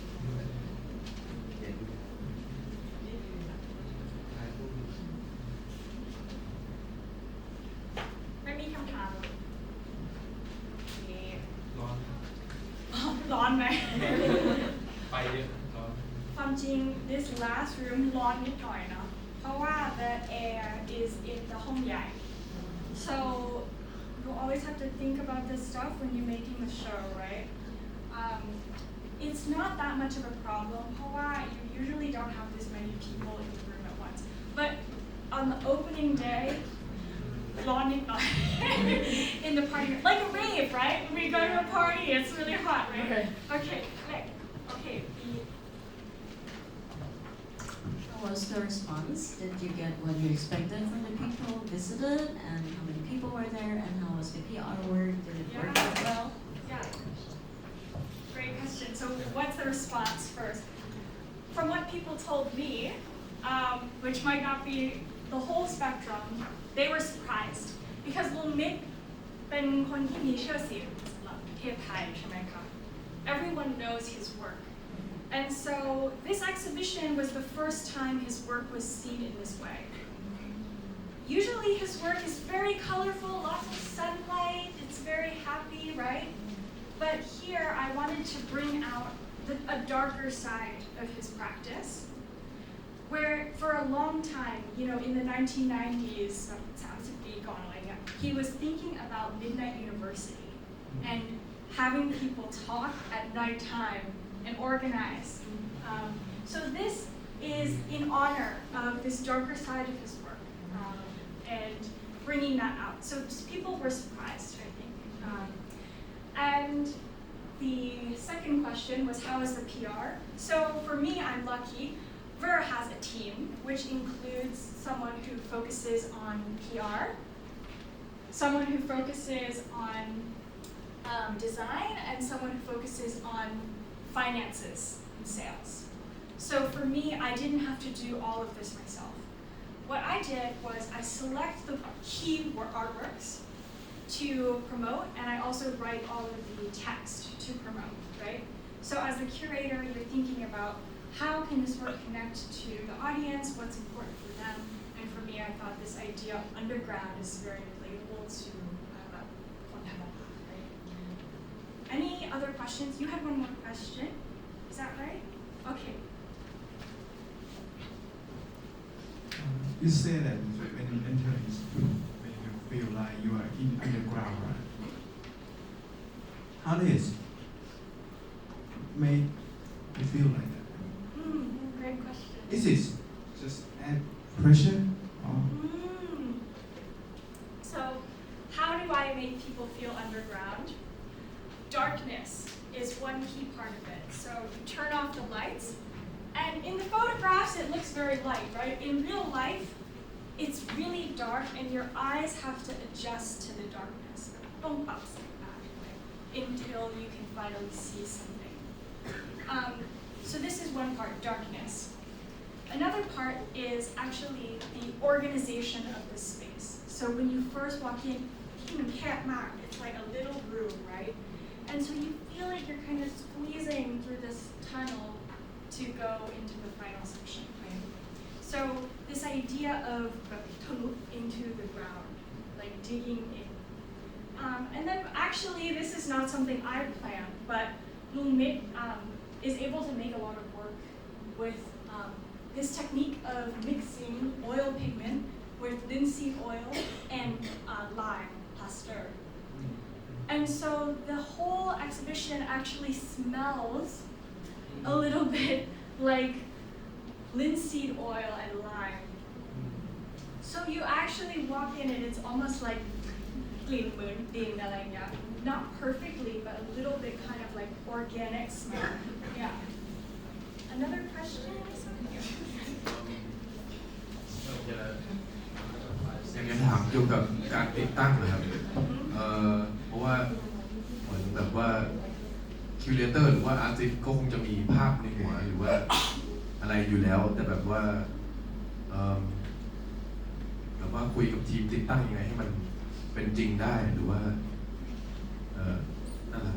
ไม่มีคำถามนี่ ร้อน ร้อนไหม ไปเยอะร้อน ความจริง this last room ร้อนนิดหน่อยเนาะเพราะ ธงใหญ่ so you always have to think about this stuff when you're making the show, right? It's not that much of a problem เพราะว่า you usually don't have this many people in the room at once. But on the opening day,ร้อนนิดหน่อย in the party, like a rave, right? When we go to a party, it's really hot, right? Okay, next. Okay, How was the response? Did you get what you expected from the people visited, and how many people were there, and how was the PR work? Did it work out well? Yeah. Great question. So what's the response first? From what people told me, which might not be the whole spectrum, they were surprised. Because Lung Mik เป็นคนที่มีชื่อเสียงสำหรับประเทศไทยใช่ไหมคะ Everyone knows his work. And so this exhibition was the first time his work was seen in this way. Usually his work is very colorful, lots of sunlight, it's very happy, right? But here I wanted to bring out a darker side of his practice, where for a long time, you know, in the 1990s, he was thinking about Midnight University and having people talk at nighttime and organize. So this is in honor of this darker side of his work and bringing that out. So people were surprised, I think. And the second question was, how is the PR? So for me, I'm lucky. Ver has a team, which includes someone who focuses on PR, someone who focuses on design, and someone who focuses on finances and sales. So for me, I didn't have to do all of this myself. What I did was I select the key artworks to promote, and I also write all of the text to promote, right? So as the curator, you're thinking about how can this work connect to the audience, what's important for them, and for me, I thought this idea of underground is very relatable to right? Any other questions? You had one more question, is that right? Okay. You say that when you enter this room, when you feel like you are in underground, right? How does it make you feel like that? Great question. Is it just add pressure? Or? So, how do I make people feel underground? Darkness is one key part of it. So you turn off the lights, and in the photographs it looks very light, right? In real life, it's really dark, and your eyes have to adjust to the darkness. Until you can finally see something. So this is one part, darkness. Another part is actually the organization of the space. So when you first walk in, it's like a little room, right? And so you feel like you're kind of squeezing through this tunnel to go into the final section, right? So this idea of into the ground, like digging in. And then actually, this is not something I planned, but Lung Mik is able to make a lot of work with this technique of mixing oil pigment with linseed oil and lime, plaster. And so the whole exhibition actually smells a little bit like linseed oil and lime. So you actually walk in and it's almost like not perfectly, but a little bit kind of like organic smell. Yeah. Another question? อยากจะถามเกี่ยวกับการติดตั้งนะครับเพราะว่าเหมือนแบบว่าคิวเรเตอร์หรือว่าอาร์ติสต์ก็คงจะมีภาพในหัวหรือว่าอะไรอยู่แล้วแต่แบบว่าคุยกับทีมติดตั้งยังไงให้มันเป็นจริงได้หรือว่านั่นแหละ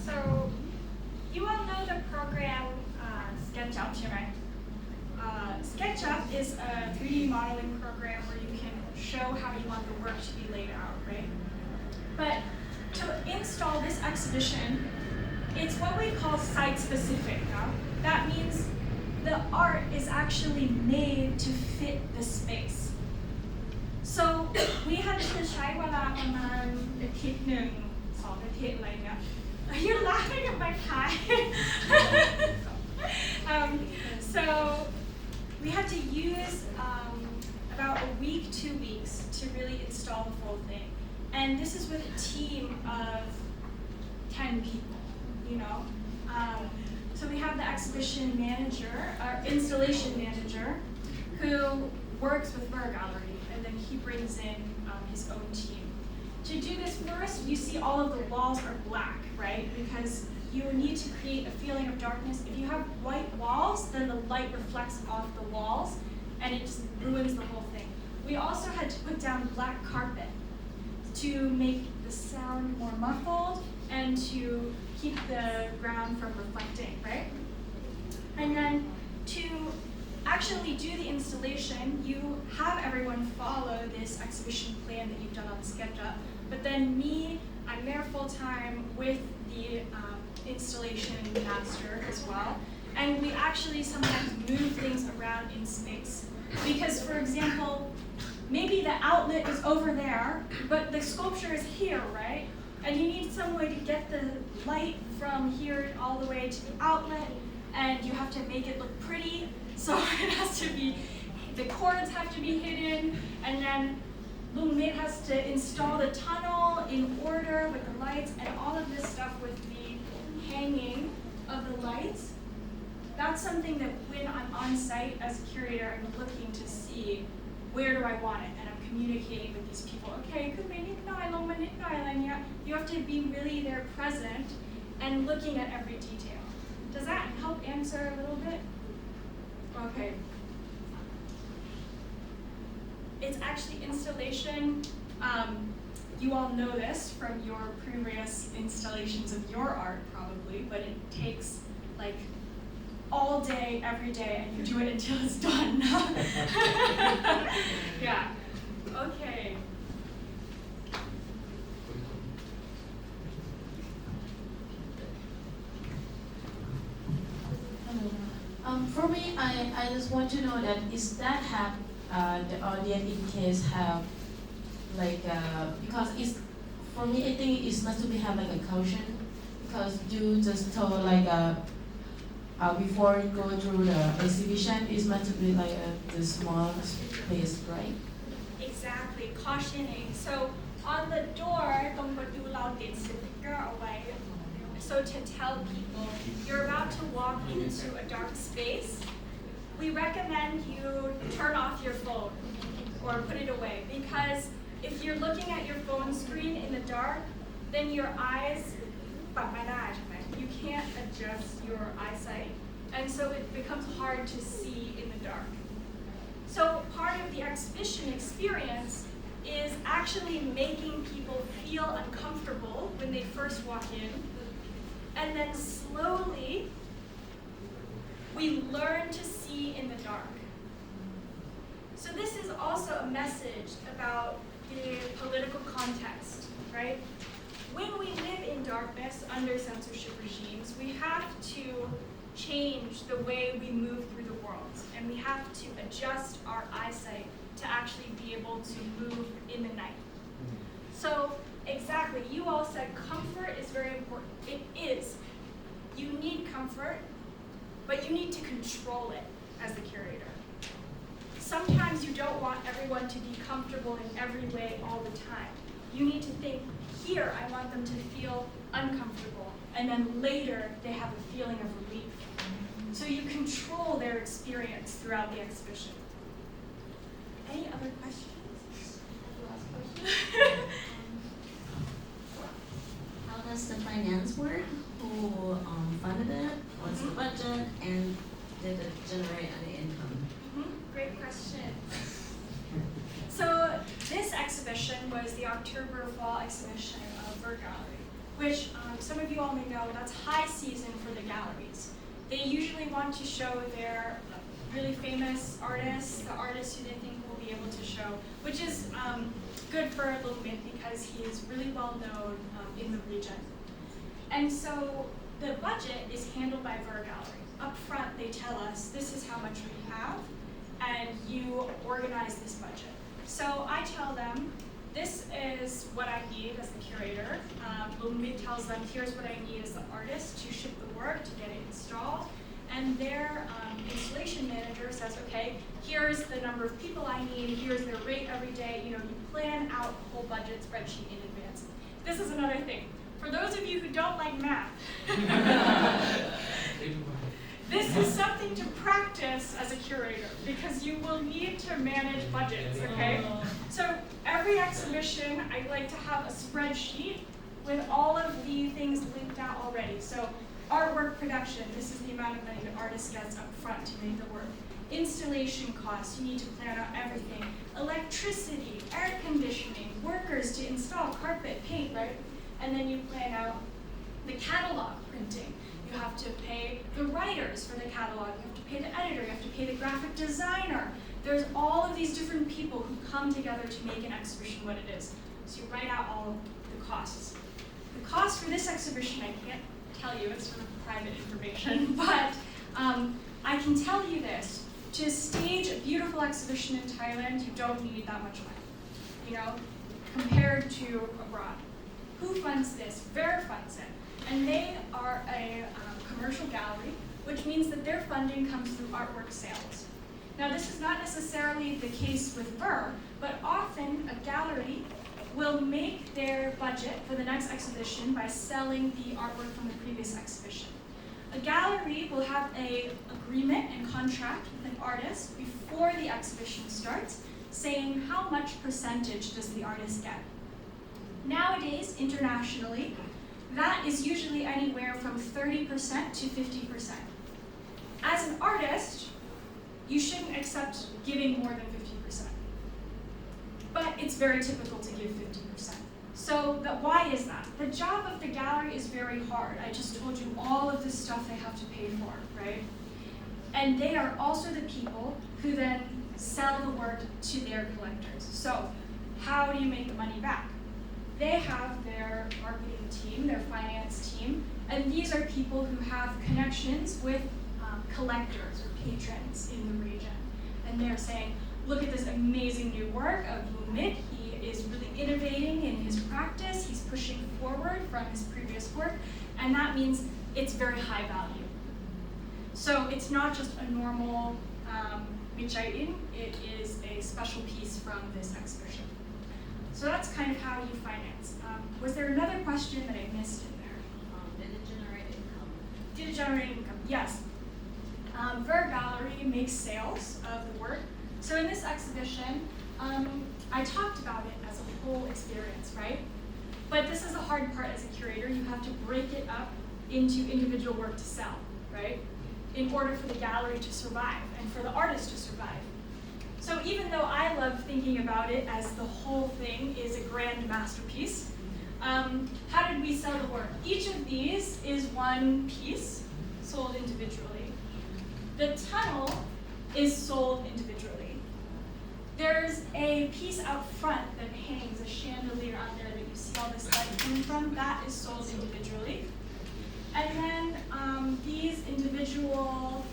So you all know the program SketchUp, right? SketchUp is a 3D modeling program where you can show how you want the work to be laid out, right? But to install this exhibition, it's what we call site-specific. That means the art is actually made to fit the space. we had to ใช้เวลาประมาณอาทิตย์หนึ่ง2 อาทิตย์อะไรเงี้ย You're laughing at my pie. So we had to use about a week, 2 weeks to really install the full thing. And this is with a team of 10 people, you know. So we have the exhibition manager, our installation manager, who works with Ver Gallery, and then he brings in his own team. To do this first, you see all of the walls are black, right? Because you need to create a feeling of darkness. If you have white walls, then the light reflects off the walls, and it just ruins the whole thing. We also had to put down black carpet to make the sound more muffled and to keep the ground from reflecting, right? And then to actually do the installation, you have everyone follow this exhibition plan that you've done on SketchUp, but then me, I'm there full time with the installation master as well, and we actually sometimes move things around in space. Because for example, maybe the outlet is over there, but the sculpture is here, right? And you need some way to get the light from here all the way to the outlet, and you have to make it look pretty, so it has to be, the cords have to be hidden, and then Lung Mit has to install the tunnel in order with the lights, and all of this stuff with the hanging of the lights. That's something that when I'm on site as a curator, I'm looking to see where do I want it, and I'm communicating with these people. Okay, could be you have to be really there present and looking at every detail. Does that help answer a little bit? Okay. It's actually installation. You all know this from your previous installations of your art probably, but it takes like all day, every day, and you do it until it's done. Yeah. Okay. For me, I just want to know that is that have the audience in case have like because it's for me I think it's must to be have like a caution because you just told like before you go through the exhibition it's meant to be like the small space, right? Exactly, cautioning. So on the door, ตรงประตูเราติดสติ๊กเกอร์เอาไว้ So to tell people you're about to walk into a dark space, we recommend you turn off your phone or put it away, because if you're looking at your phone screen in the dark, then your eyes, you can't adjust your eyesight, and so it becomes hard to see in the dark. So part of the exhibition experience is actually making people feel uncomfortable when they first walk in, and then slowly we learn to see in the dark. So this is also a message about the political context, right? When we live in darkness under censorship regimes, we have to change the way we move through the world, and we have to adjust our eyesight to actually be able to move in the night. So exactly, you all said comfort is very important. It is. You need comfort, but you need to control it as the curator. Sometimes you don't want everyone to be comfortable in every way all the time. You need to think, here I want them to feel uncomfortable, and then later they have a feeling of relief. So you control their experience throughout the exhibition. Any other questions? Last question. How does the finance work? Who funded it? What's the budget? And did it generate any income? Great question. So this exhibition was the October Fall exhibition of Ver Gallery, which some of you all may know, that's high season for the galleries. They usually want to show their really famous artists, the artists who they think will be able to show, which is good for Lung Mit because he is really well known in the region. And so the budget is handled by Ver Gallery. Up front, they tell us, this is how much we have, and you organize this budget. So I tell them, this is what I need as the curator. Bloomberg tells them, here's what I need as the artist to ship the work, to get it installed. And their installation manager says, okay, here's the number of people I need, here's their rate every day. You plan out the whole budget spreadsheet in advance. This is another thing. For those of you who don't like math, this is something to practice as a curator because you will need to manage budgets, okay? So every exhibition, I like to have a spreadsheet with all of the things linked out already. So artwork production, this is the amount of money the artist gets up front to make the work. Installation costs, you need to plan out everything. Electricity, air conditioning, workers to install carpet, paint, right? And then you plan out the catalog printing. You have to pay the writers for the catalog, you have to pay the editor, you have to pay the graphic designer. There's all of these different people who come together to make an exhibition what it is. So you write out all of the costs. The cost for this exhibition, I can't tell you, it's sort of private information, but I can tell you this. To stage a beautiful exhibition in Thailand, you don't need that much money, compared to abroad. Who funds this? Ver funds it. And they are a commercial gallery, which means that their funding comes through artwork sales. Now, this is not necessarily the case with Ver, but often a gallery will make their budget for the next exhibition by selling the artwork from the previous exhibition. A gallery will have an agreement and contract with an artist before the exhibition starts, saying how much percentage does the artist get. Nowadays, internationally, that is usually anywhere from 30% to 50%. As an artist, you shouldn't accept giving more than 50%. But it's very typical to give 50%. So why is that? The job of the gallery is very hard. I just told you all of the stuff they have to pay for, right? And they are also the people who then sell the work to their collectors. So how do you make the money back? They have their marketing team, their finance team, and these are people who have connections with collectors or patrons in the region. And they're saying, look at this amazing new work of Lumit. He is really innovating in his practice. He's pushing forward from his previous work, and that means it's very high value. So it's not just a normal Michayin, it is a special piece from this exhibition. So that's kind of how you finance. Was there another question that I missed in there? Did it generate income? Did it generate income? Yes. Ver Gallery makes sales of the work. So in this exhibition, I talked about it as a whole experience, right? But this is the hard part as a curator. You have to break it up into individual work to sell, right? In order for the gallery to survive and for the artist to survive. So even though I love thinking about it as the whole thing is a grand masterpiece, how did we sell the work? Each of these is one piece sold individually. The tunnel is sold individually. There's a piece out front that hangs, a chandelier out there that you see all this light coming from, that is sold individually. And then these individual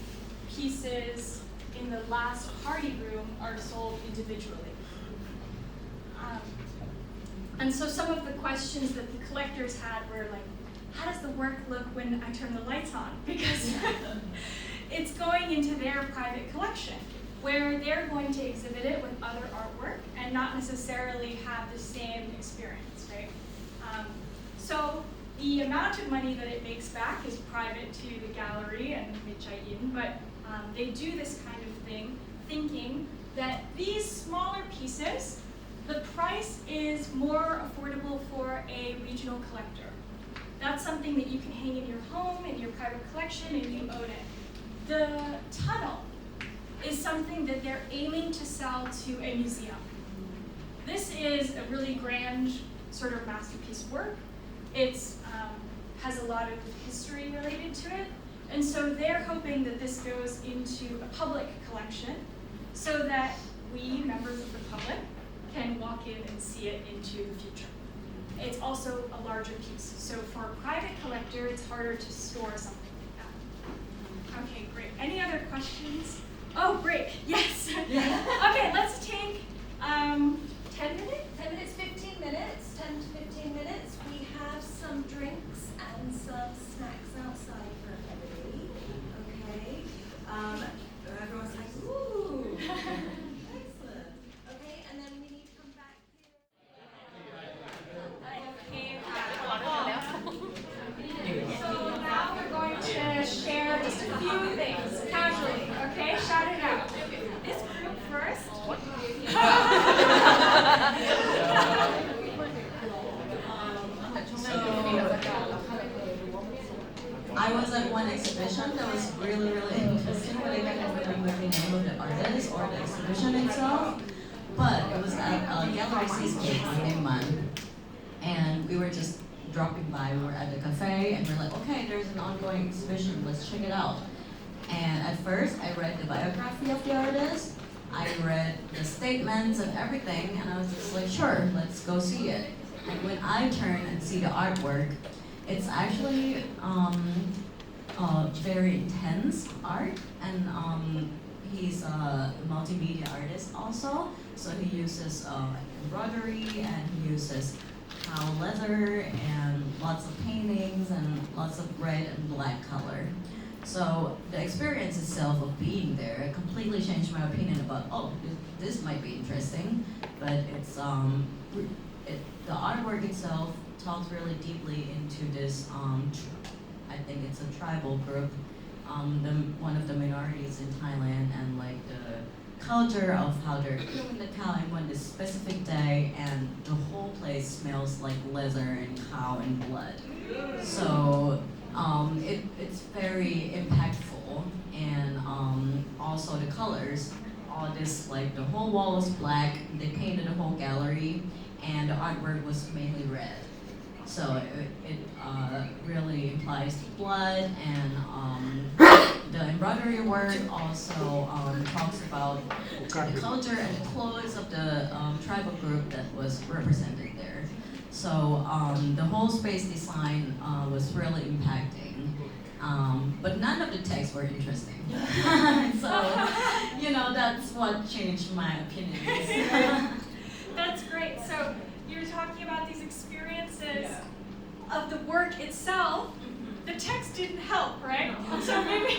pieces in the last party room are sold individually. And so some of the questions that the collectors had were like, how does the work look when I turn the lights on? Because it's going into their private collection, where they're going to exhibit it with other artwork and not necessarily have the same experience, right? So the amount of money that it makes back is private to the gallery and Michayin, but they do this kind of thing thinking that these smaller pieces, the price is more affordable for a regional collector. That's something that you can hang in your home, in your private collection, and you own it. The tunnel is something that they're aiming to sell to a museum. This is a really grand sort of masterpiece work. It has a lot of history related to it, and so they're hoping that this goes into a public collection so that we, members of the public, can walk in and see it into the future. It's also a larger piece, so for a private collector, it's harder to store something like that. Okay, great. Any other questions? Oh, break. Yes. Okay, let's take 10 minutes? 10 minutes, 15 gallery season in month, and we were just dropping by. We were at the cafe, and we're like, okay, there's an ongoing exhibition. Let's check it out. And at first, I read the biography of the artist. I read the statements and everything, and I was just like, sure, let's go see it. And when I turn and see the artwork, it's actually very intense art, and he's a multimedia artist also. So he uses embroidery, and he uses cow leather, and lots of paintings, and lots of red and black color. So the experience itself of being there completely changed my opinion about, oh, this might be interesting, but it's the artwork itself talks really deeply into this. I think it's a tribal group, one of the minorities in Thailand, and like the culture of how they're killing the cow in one specific day, and the whole place smells like leather and cow and blood. So it's very impactful, and also the colors. All this, like the whole wall was black. They painted the whole gallery, and the artwork was mainly red. So it really implies blood, and the embroidery work also talks about the culture and the clothes of the tribal group that was represented there. So the whole space design was really impacting, but none of the texts were interesting. So, that's what changed my opinions. That's great. So you're talking about these experiences of the work itself. The text didn't help, right? So maybe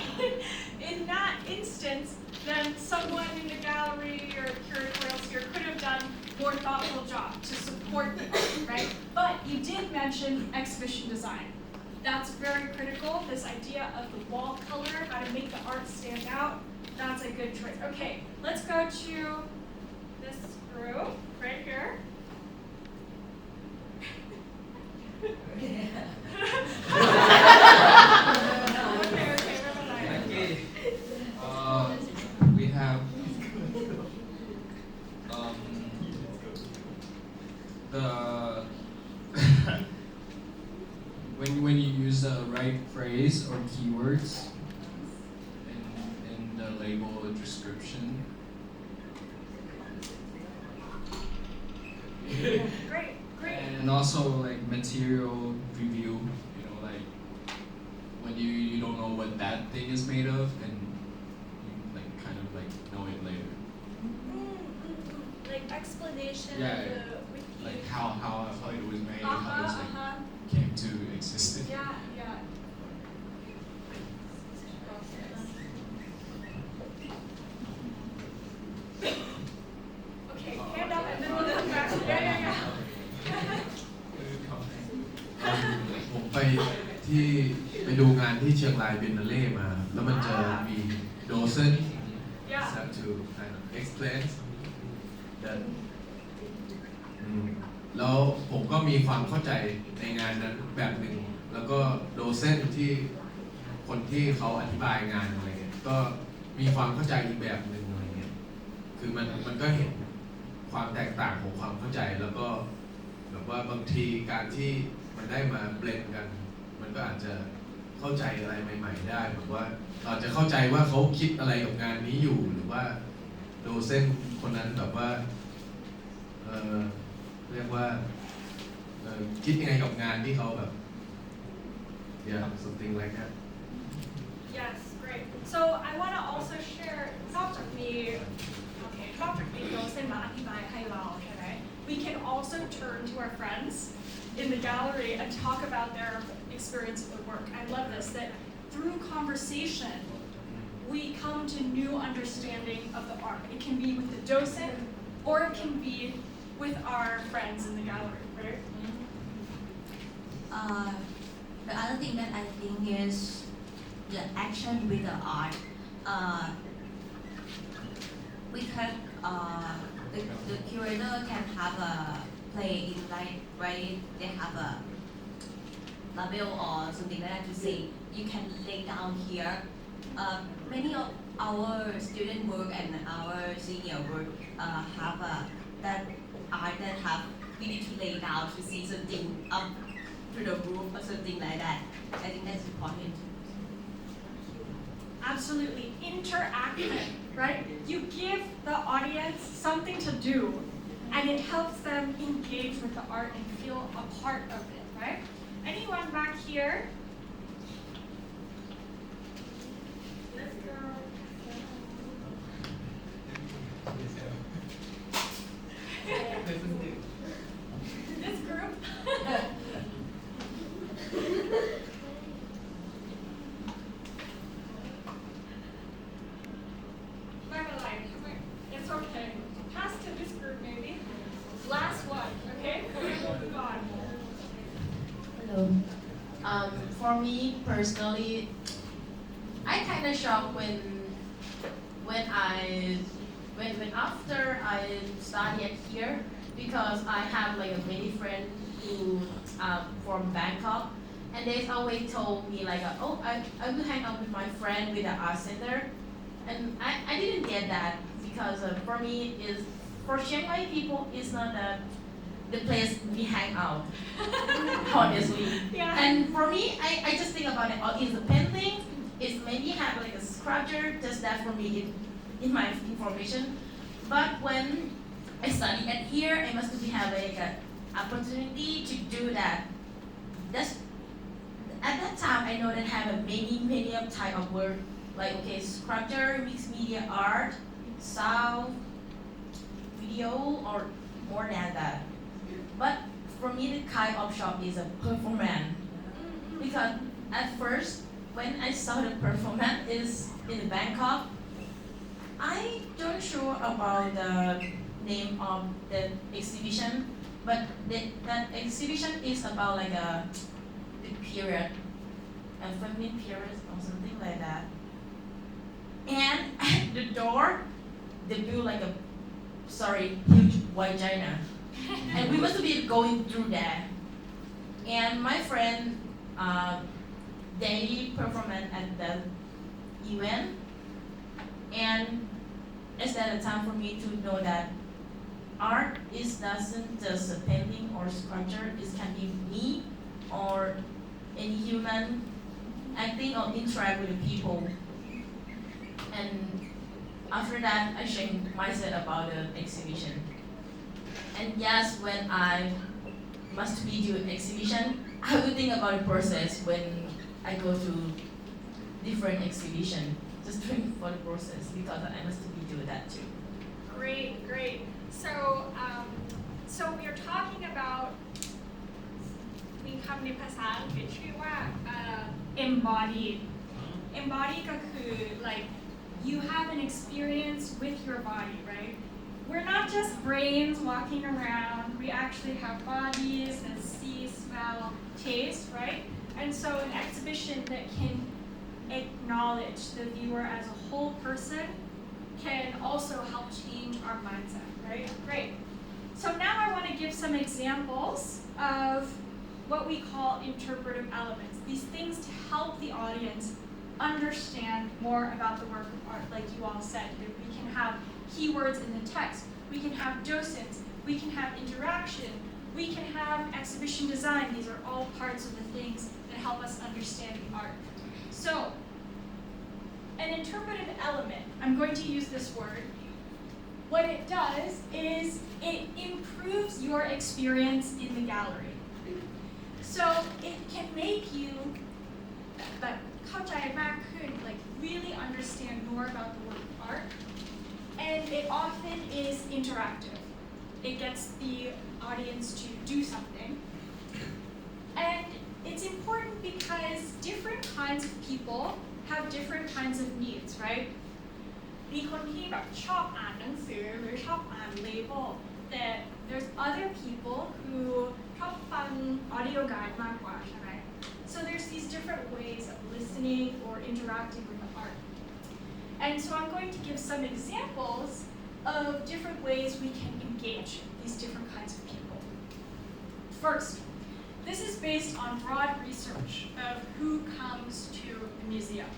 in that instance, then someone in the gallery or curatorial sphere could have done more thoughtful job to support the art, right? But you did mention exhibition design. That's very critical, this idea of the wall color, how to make the art stand out. That's a good choice. Okay, let's go to this group right here. We have the when you use the right phrase or keywords in the label or description. Great. And also like material review, like when you don't know what that thing is made of, and you like kind of like know it later. Like explanation Yeah, of the wiki. like how it was made, how it's like came to exist. Yeah. Okay, hand up and then we'll come back. Yeah. ผมไปดูงานที่เชียงรายบินนาเล่มา แล้วมันจะมีโดเซน have to kind of explain that แล้วผมก็มีความเข้าใจในงานนั้นแบบหนึ่งแล้วก็โดเซนที่คนที่เขาอธิบายงานอะไรเงี้ยก็มีความเข้าใจอีกแบบหนึ่งอะไรเงี้ยคือมันก็เห็นความแตกต่างของความเข้าใจแล้วก็แบบว่าบางทีการที่มันได้มาเบลนด์กันมันก็อาจจะเข้าใจอะไรใหม่ๆได้แบบว่าเราจะเข้าใจว่าเขาคิดอะไรกับงานนี้อยู่หรือว่าโดเซนคนนั้นแบบว่าเรียกว่าคิดยังไงกับงานที่เขาแบบ something like that. Yes, great. So I want to also share นอกจากมีโดเซนมาอธิบายให้เราใช่ไหม We can also turn to our friends in the gallery and talk about their experience of the work. I love this, that through conversation, we come to new understanding of the art. It can be with the docent, or it can be with our friends in the gallery, right? The other thing that I think is the action with the art. We can, the curator can have a play in right, they have a label or something like that to say, you can lay down here. Many of our student work and our senior work have that art that have we need to lay down to see something up to the roof or something like that. I think that's important. Absolutely. Interactive, right? You give the audience something to do, and it helps them engage with the art and feel a part of it, right? Anyone back here? Let's go. This group? It's okay. Pass to this group maybe. Last one, okay? We'll move on. Hello. For me personally, I kind of shocked when after I studied here, because I have like a many friends who from Bangkok, and they always told me like, oh, I will hang out with my friend with the art center, and I didn't get that because for me is for Chiang Mai people is not the place we hang out, honestly. Yeah. And for me, I just think about it. Oh, it's a painting. It's maybe have like a sculpture. Just that for me in my information. But when I study at here, I must be have like an opportunity to do that. That's at that time I know that have a many of type of work like okay sculpture, mixed media art, sound, video, or more than that. But for me, the kind of shop is a performance because at first when I saw the performance is in Bangkok, I don't sure about the name of the exhibition, but that exhibition is about like the period, a feminine period or something like that. And at the door, they built like a huge vagina. And we must be going through that. And my friend, they performed at the event. And it's that a time for me to know that art doesn't just a painting or sculpture. It can be me or any human acting or interact with the people. And after that, I changed mindset about the exhibition. And yes, when I must be do an exhibition, I will think about the process when I go to different exhibition, just doing for the process because I must be do that too. Great. So, so we are talking about มีคำในภาษาอังกฤษชื่อว่า embodied ก็คือ like you have an experience with your body, right? We're not just brains walking around. We actually have bodies that see, smell, taste, right? And so an exhibition that can acknowledge the viewer as a whole person can also help change our mindset, right? Great. So now I want to give some examples of what we call interpretive elements. These things to help the audience understand more about the work of art, like you all said. We can have keywords in the text, we can have docents, we can have interaction, we can have exhibition design. These are all parts of the things that help us understand the art. So, an interpretive element, I'm going to use this word. What it does is it improves your experience in the gallery. So, it can make you like really understand more about the work of art. And it often is interactive. It gets the audience to do something. And it's important because different kinds of people have different kinds of needs, right? มีคนที่แบบชอบอ่านหนังสือหรือชอบอ่าน label, that there's other people who ชอบฟัง audio guide มากกว่าใช่ไหม? So there's these different ways of listening or interacting with the art. And so I'm going to give some examples of different ways we can engage these different kinds of people. First, this is based on broad research of who comes to the museum.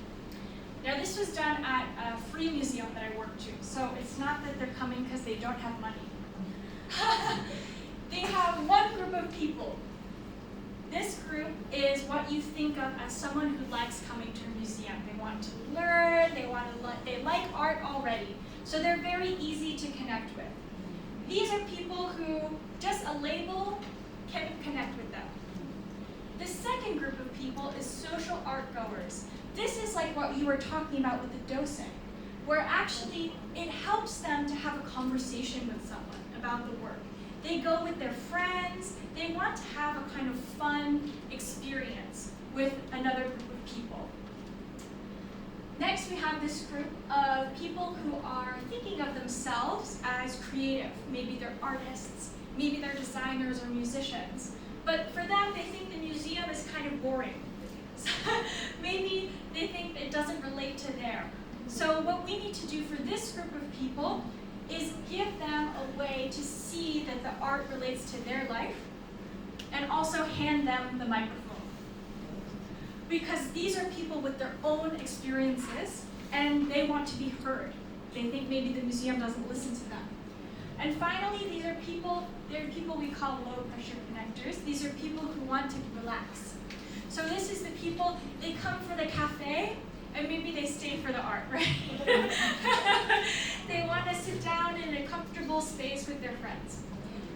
Now this was done at a free museum that I work to, so it's not that they're coming because they don't have money. is what you think of as someone who likes coming to a museum. They want to learn, they like art already, so they're very easy to connect with. These are people who just a label can connect with them. The second group of people is social art goers. This is like what you were talking about with the docent, where actually it helps them to have a conversation with someone about the work. They go with their friends, they want to have a kind of fun experience with another group of people. Next, we have this group of people who are thinking of themselves as creative. Maybe they're artists, maybe they're designers or musicians. But for them, they think the museum is kind of boring. So maybe they think it doesn't relate to them. So what we need to do for this group of people is give them a way to see that the art relates to their life and also hand them the microphone. Because these are people with their own experiences and they want to be heard. They think maybe the museum doesn't listen to them. And finally, they're people we call low pressure connectors. These are people who want to relax. So this is the people, they come for the cafe and maybe they stay for the art, right? They want to sit down in a comfortable space with their friends.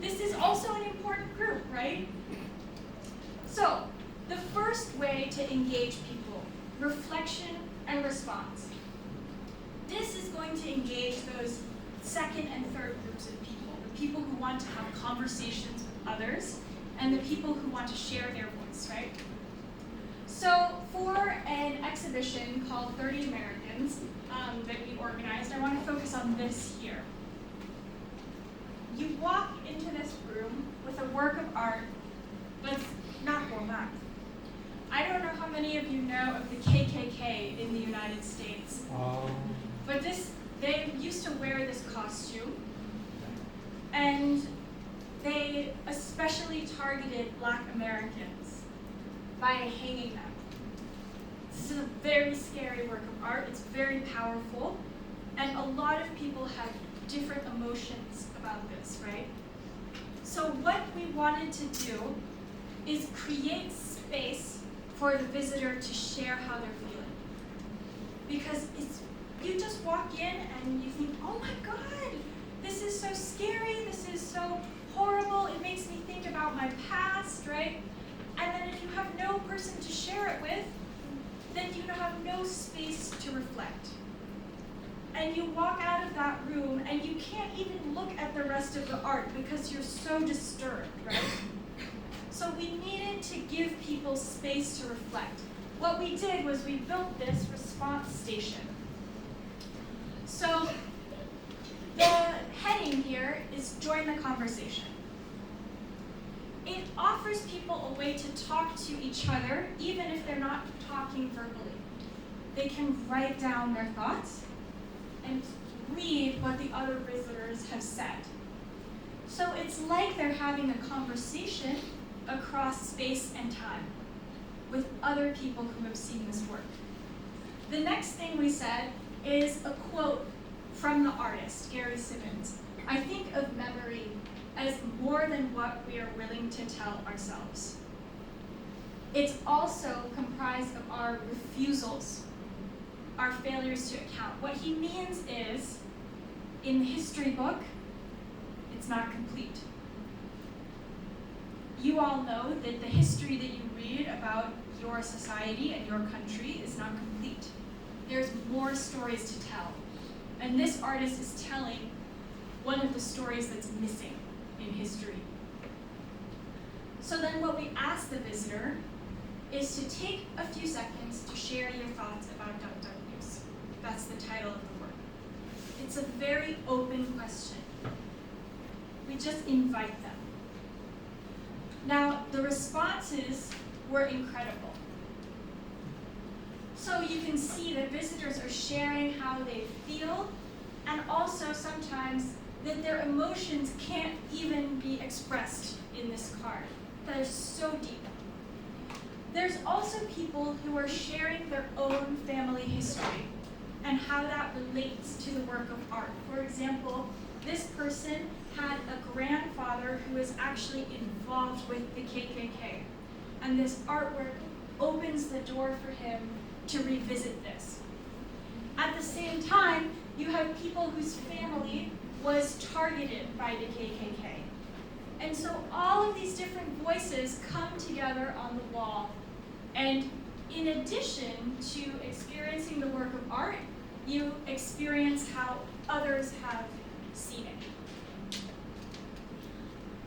This is also an important group, right? So, the first way to engage people, reflection and response. This is going to engage those second and third groups of people, the people who want to have conversations with others, and the people who want to share their voice, right? So for an exhibition called 30 Americans that we organized, I want to focus on this here. You walk into this room with a work of art that's not gourmet. I don't know how many of you know of the KKK in the United States, but they used to wear this costume, and they especially targeted Black Americans by hanging them. This is a very scary work of art. It's very powerful, and a lot of people have different emotions about this, right? So what we wanted to do is create space for the visitor to share how they're feeling. Because you just walk in and you think, oh my God, this is so scary, this is so horrible, it makes me think about my past, right? And then if you have no person to share it with, then you have no space to reflect. And you walk out of that room and you can't even look at the rest of the art because you're so disturbed, right? So we needed to give people space to reflect. What we did was we built this response station. So the heading here is join the conversation. It offers people a way to talk to each other, even if they're not talking verbally. They can write down their thoughts and read what the other visitors have said. So it's like they're having a conversation across space and time with other people who have seen this work. The next thing we said is a quote from the artist, Gary Simmons. I think of memory as more than what we are willing to tell ourselves. It's also comprised of our refusals, our failures to account. What he means is, in the history book, it's not complete. You all know that the history that you read about your society and your country is not complete. There's more stories to tell. And this artist is telling one of the stories that's missing in history. So then what we ask the visitor is to take a few seconds to share your thoughts about News. That's the title of the work. It's a very open question. We just invite them. Now, the responses were incredible. So you can see that visitors are sharing how they feel, and also sometimes that their emotions can't even be expressed in this card. They're so deep. There's also people who are sharing their own family history and how that relates to the work of art. For example, this person had a grandfather who was actually involved with the KKK. and this artwork opens the door for him to revisit this. At the same time, you have people whose family was targeted by the KKK. And so all of these different voices come together on the wall. And in addition to experiencing the work of art, you experience how others have seen it.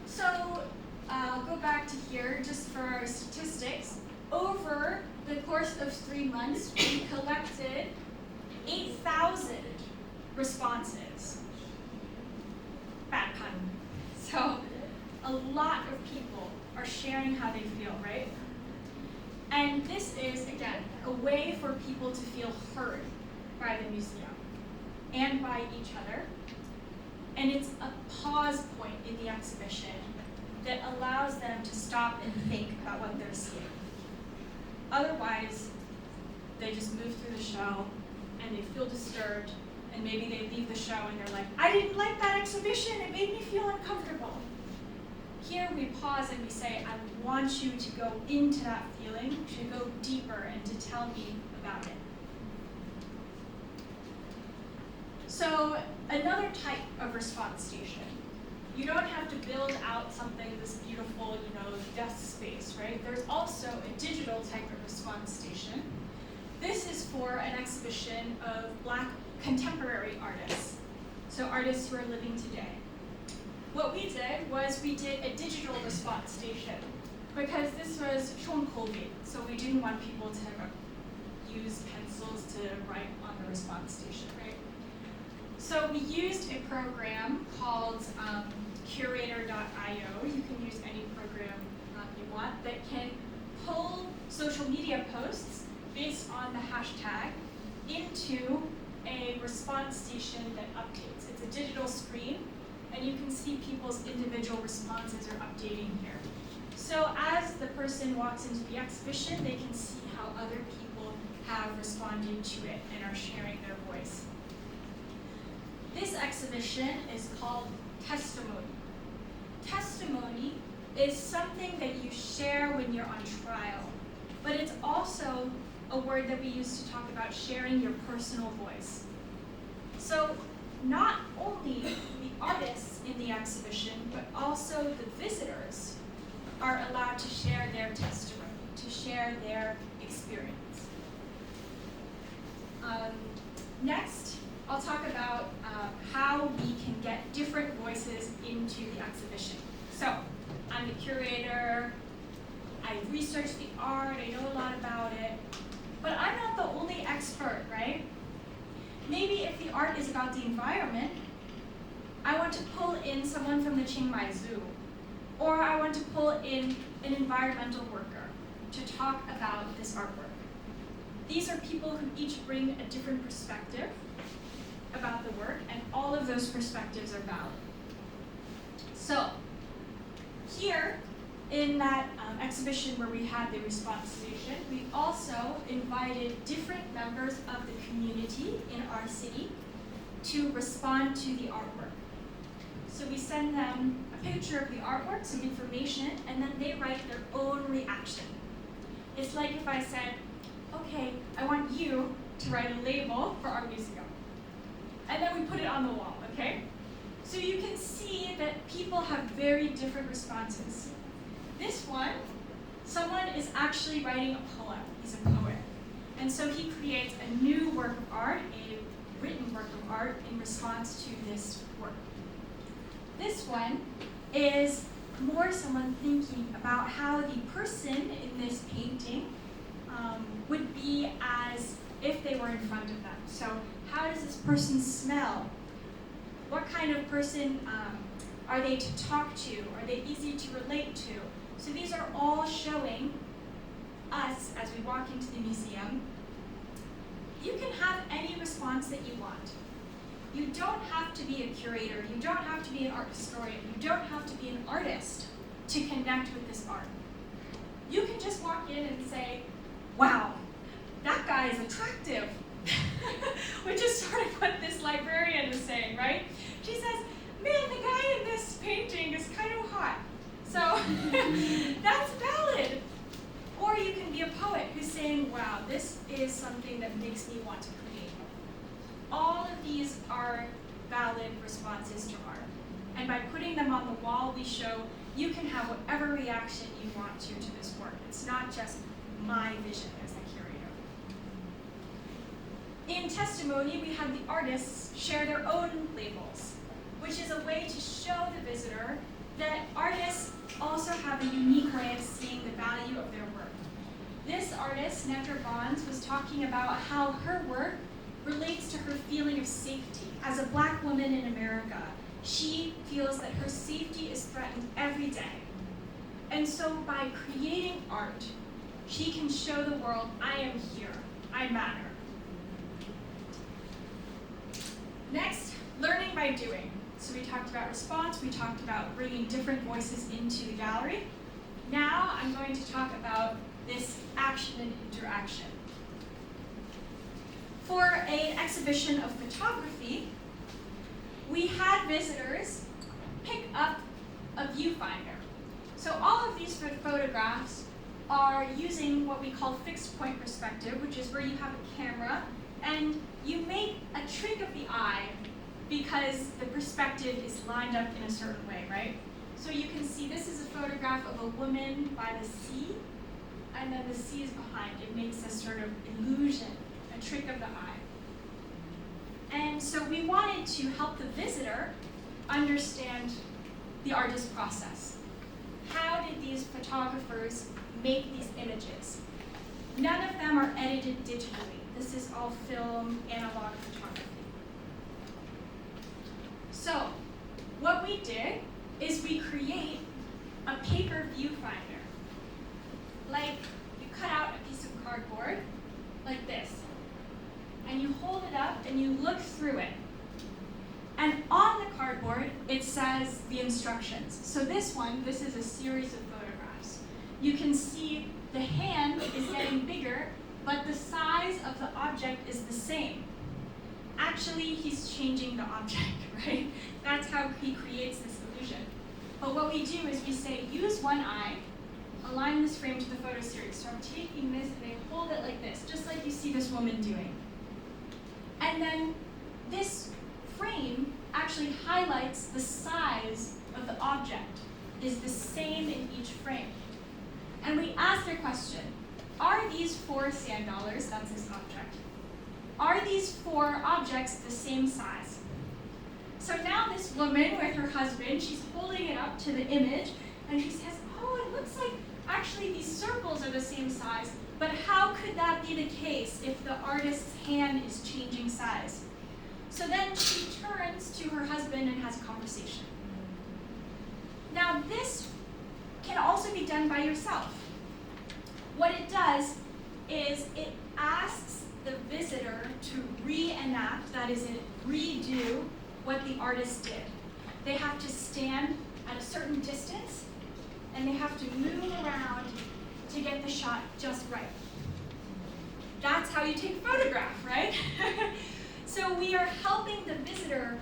So I'll go back to here just for our statistics. Over the course of 3 months, we collected 8,000 responses. Bad pun. So a lot of people are sharing how they feel, right? And this is, again, a way for people to feel heard by the museum and by each other. And it's a pause point in the exhibition that allows them to stop and think about what they're seeing. Otherwise, they just move through the show and they feel disturbed, and maybe they leave the show and they're like, I didn't like that exhibition, it made me feel uncomfortable. Here we pause and we say, I want you to go into that feeling, to go deeper and to tell me about it. So another type of response station. You don't have to build out something, this beautiful, desk space, right? There's also a digital type of response station. This is for an exhibition of Black contemporary artists, so artists who are living today. What we did was we did a digital response station because this was Chiang Mai, so we didn't want people to use pencils to write on the response station, right? So we used a program called Curator.io. You can use any program you want that can pull social media posts based on the hashtag into a response station that updates. It's a digital screen, and you can see people's individual responses are updating here. So as the person walks into the exhibition, they can see how other people have responded to it and are sharing their voice. This exhibition is called Testimony. Testimony is something that you share when you're on trial, but it's also a word that we use to talk about sharing your personal voice. So not only the artists in the exhibition, but also the visitors are allowed to share their testimony, to share their experience. Next, I'll talk about how we can get different voices into the exhibition. So, I'm the curator, I researched the art, I know a lot about it, but I'm not the only expert, right? Maybe if the art is about the environment, I want to pull in someone from the Chiang Mai Zoo, or I want to pull in an environmental worker to talk about this artwork. These are people who each bring a different perspective about the work, and all of those perspectives are valid. So, here in that exhibition where we had the response station, we also invited different members of the community in our city to respond to the artwork. So we send them a picture of the artwork, some information, and then they write their own reaction. It's like if I said, okay, I want you to write a label for our museum. And then we put it on the wall, okay? So you can see that people have very different responses. This one, someone is actually writing a poem. He's a poet. And so he creates a new work of art, a written work of art, in response to this work. This one is more someone thinking about how the person in this painting would be as if they were in front of them. So how does this person smell? What kind of person are they to talk to? Are they easy to relate to? So these are all showing us as we walk into the museum. You can have any response that you want. You don't have to be a curator. You don't have to be an art historian. You don't have to be an artist to connect with this art. You can just walk in and say, wow, that guy is attractive. Which is sort of what this librarian is saying, right? She says, man, the guy in this painting is kind of hot. So that's valid. something that makes me want to create. All of these are valid responses to art. And by putting them on the wall, we show you can have whatever reaction you want to this work. It's not just my vision as a curator. In testimony, we have the artists share their own labels, which is a way to show the visitor that artists also have a unique way of seeing the value of their work. This artist, Nectar Bonds, was talking about how her work relates to her feeling of safety. As a Black woman in America, she feels that her safety is threatened every day. And so by creating art, she can show the world, I am here, I matter. Next, learning by doing. So we talked about response, we talked about bringing different voices into the gallery. Now I'm going to talk about this action and interaction. For an exhibition of photography, we had visitors pick up a viewfinder. So all of these photographs are using what we call fixed point perspective, which is where you have a camera and you make a trick of the eye because the perspective is lined up in a certain way, right? So you can see this is a photograph of a woman by the sea, and then the sea is behind. It makes a sort of illusion, a trick of the eye. And so we wanted to help the visitor understand the artist's process. How did these photographers make these images? None of them are edited digitally. This is all film, analog photography. So what we did is we create a paper viewfinder. Like you cut out a piece of cardboard like this, and you hold it up and you look through it. And on the cardboard, it says the instructions. So this is a series of photographs. You can see the hand is getting bigger, but the size of the object is the same. Actually, he's changing the object, right? That's how he creates this illusion. But what we do is we say, use one eye, align this frame to the photo series. So I'm taking this and I hold it like this, just like you see this woman doing. And then this frame actually highlights the size of the object, is the same in each frame. And we ask the question, are these 4 sand dollars, that's this object, are these 4 objects the same size? So now this woman with her husband, she's holding it up to the image, and she says, oh, it looks like actually these circles are the same size, but how could that be the case if the artist's hand is changing size? So then she turns to her husband and has a conversation. Now this can also be done by yourself. What it does is it asks the visitor to reenact, that is, redo what the artist did. They have to stand at a certain distance and they have to move around to get the shot just right. That's how you take a photograph, right? So we are helping the visitor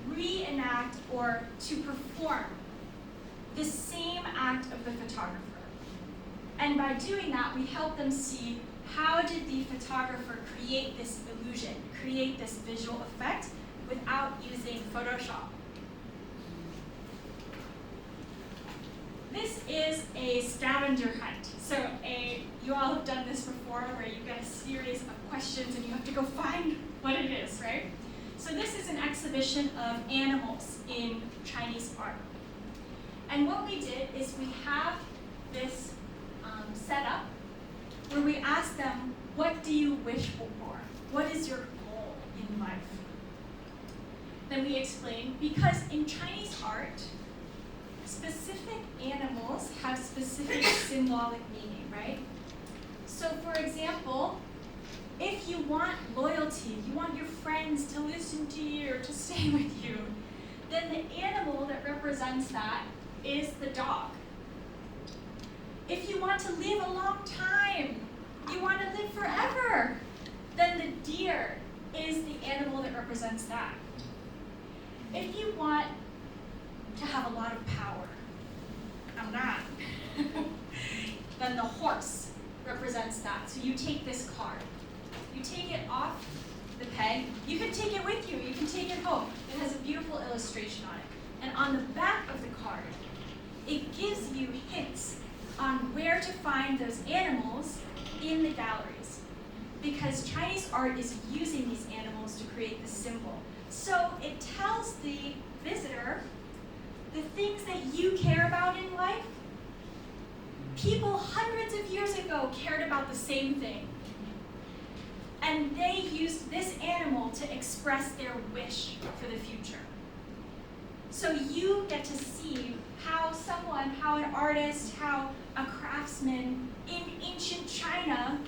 reenact or to perform the same act of the photographer. And by doing that, we help them see how did the photographer create this illusion, create this visual effect without using Photoshop. This is a scavenger hunt. So you all have done this before where you get a series of questions and you have to go find what it is, right? So this is an exhibition of animals in Chinese art. And what we did is we have this set up where we ask them, what do you wish for? What is your goal in life? Then we explain, because in Chinese art, specific animals have specific symbolic meaning, right? So for example, if you want loyalty, you want your friends to listen to you or to stay with you, then the animal that represents that is the dog. If you want to live a long time, you want to live forever, then the deer is the animal that represents that. If you want to have a lot of power, I'm not, then the horse represents that. So you take this card. where to find those animals in the galleries, because Chinese art is using these animals to create the symbol. So it tells the visitor the things that you care about in life. People hundreds of years ago cared about the same thing. And they used this animal to express their wish for the future. So you get to see how someone, how an artist, how a craftsman in ancient China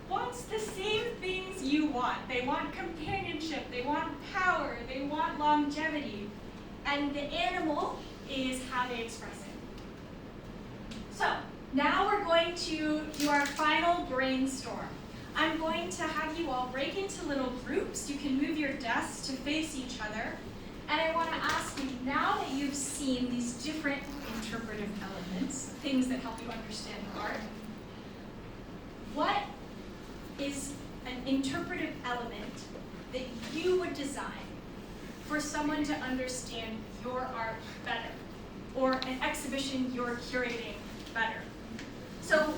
wants the same things you want. They want companionship, they want power, they want longevity. And the animal is how they express it. So now we're going to do our final brainstorm. I'm going to have you all break into little groups. You can move your desks to face each other. And I want to ask you, now that you've seen these different interpretive elements, things that help you understand art, what is an interpretive element that you would design for someone to understand your art better, or an exhibition you're curating better? So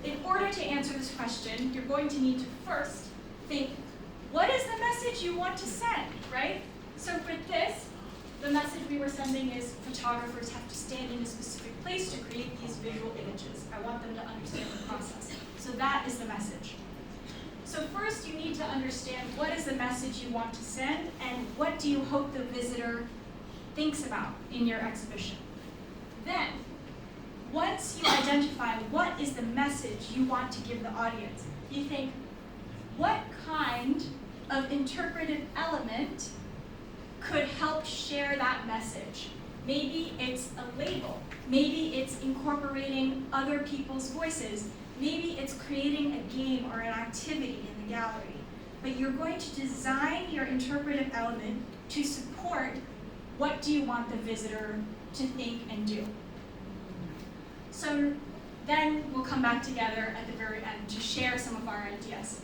in order to answer this question, you're going to need to first think, what is the message you want to send, right? So for this, the message we were sending is photographers have to stand in a specific place to create these visual images. I want them to understand the process. So that is the message. So first you need to understand what is the message you want to send and what do you hope the visitor thinks about in your exhibition. Then, once you identify what is the message you want to give the audience, you think, what kind of interpretive element could help share that message? Maybe it's a label. Maybe it's incorporating other people's voices. Maybe it's creating a game or an activity in the gallery. But you're going to design your interpretive element to support what do you want the visitor to think and do. So then we'll come back together at the very end to share some of our ideas.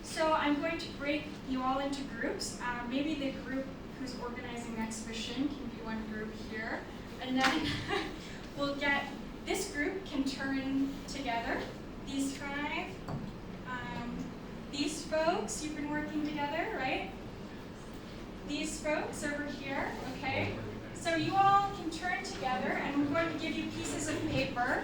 So I'm going to break you all into groups. Maybe the group who's organizing the exhibition can be one group here. And then we'll get, this group can turn together. These five, these folks, you've been working together, right? These folks over here, okay? So you all can turn together, and we're going to give you pieces of paper.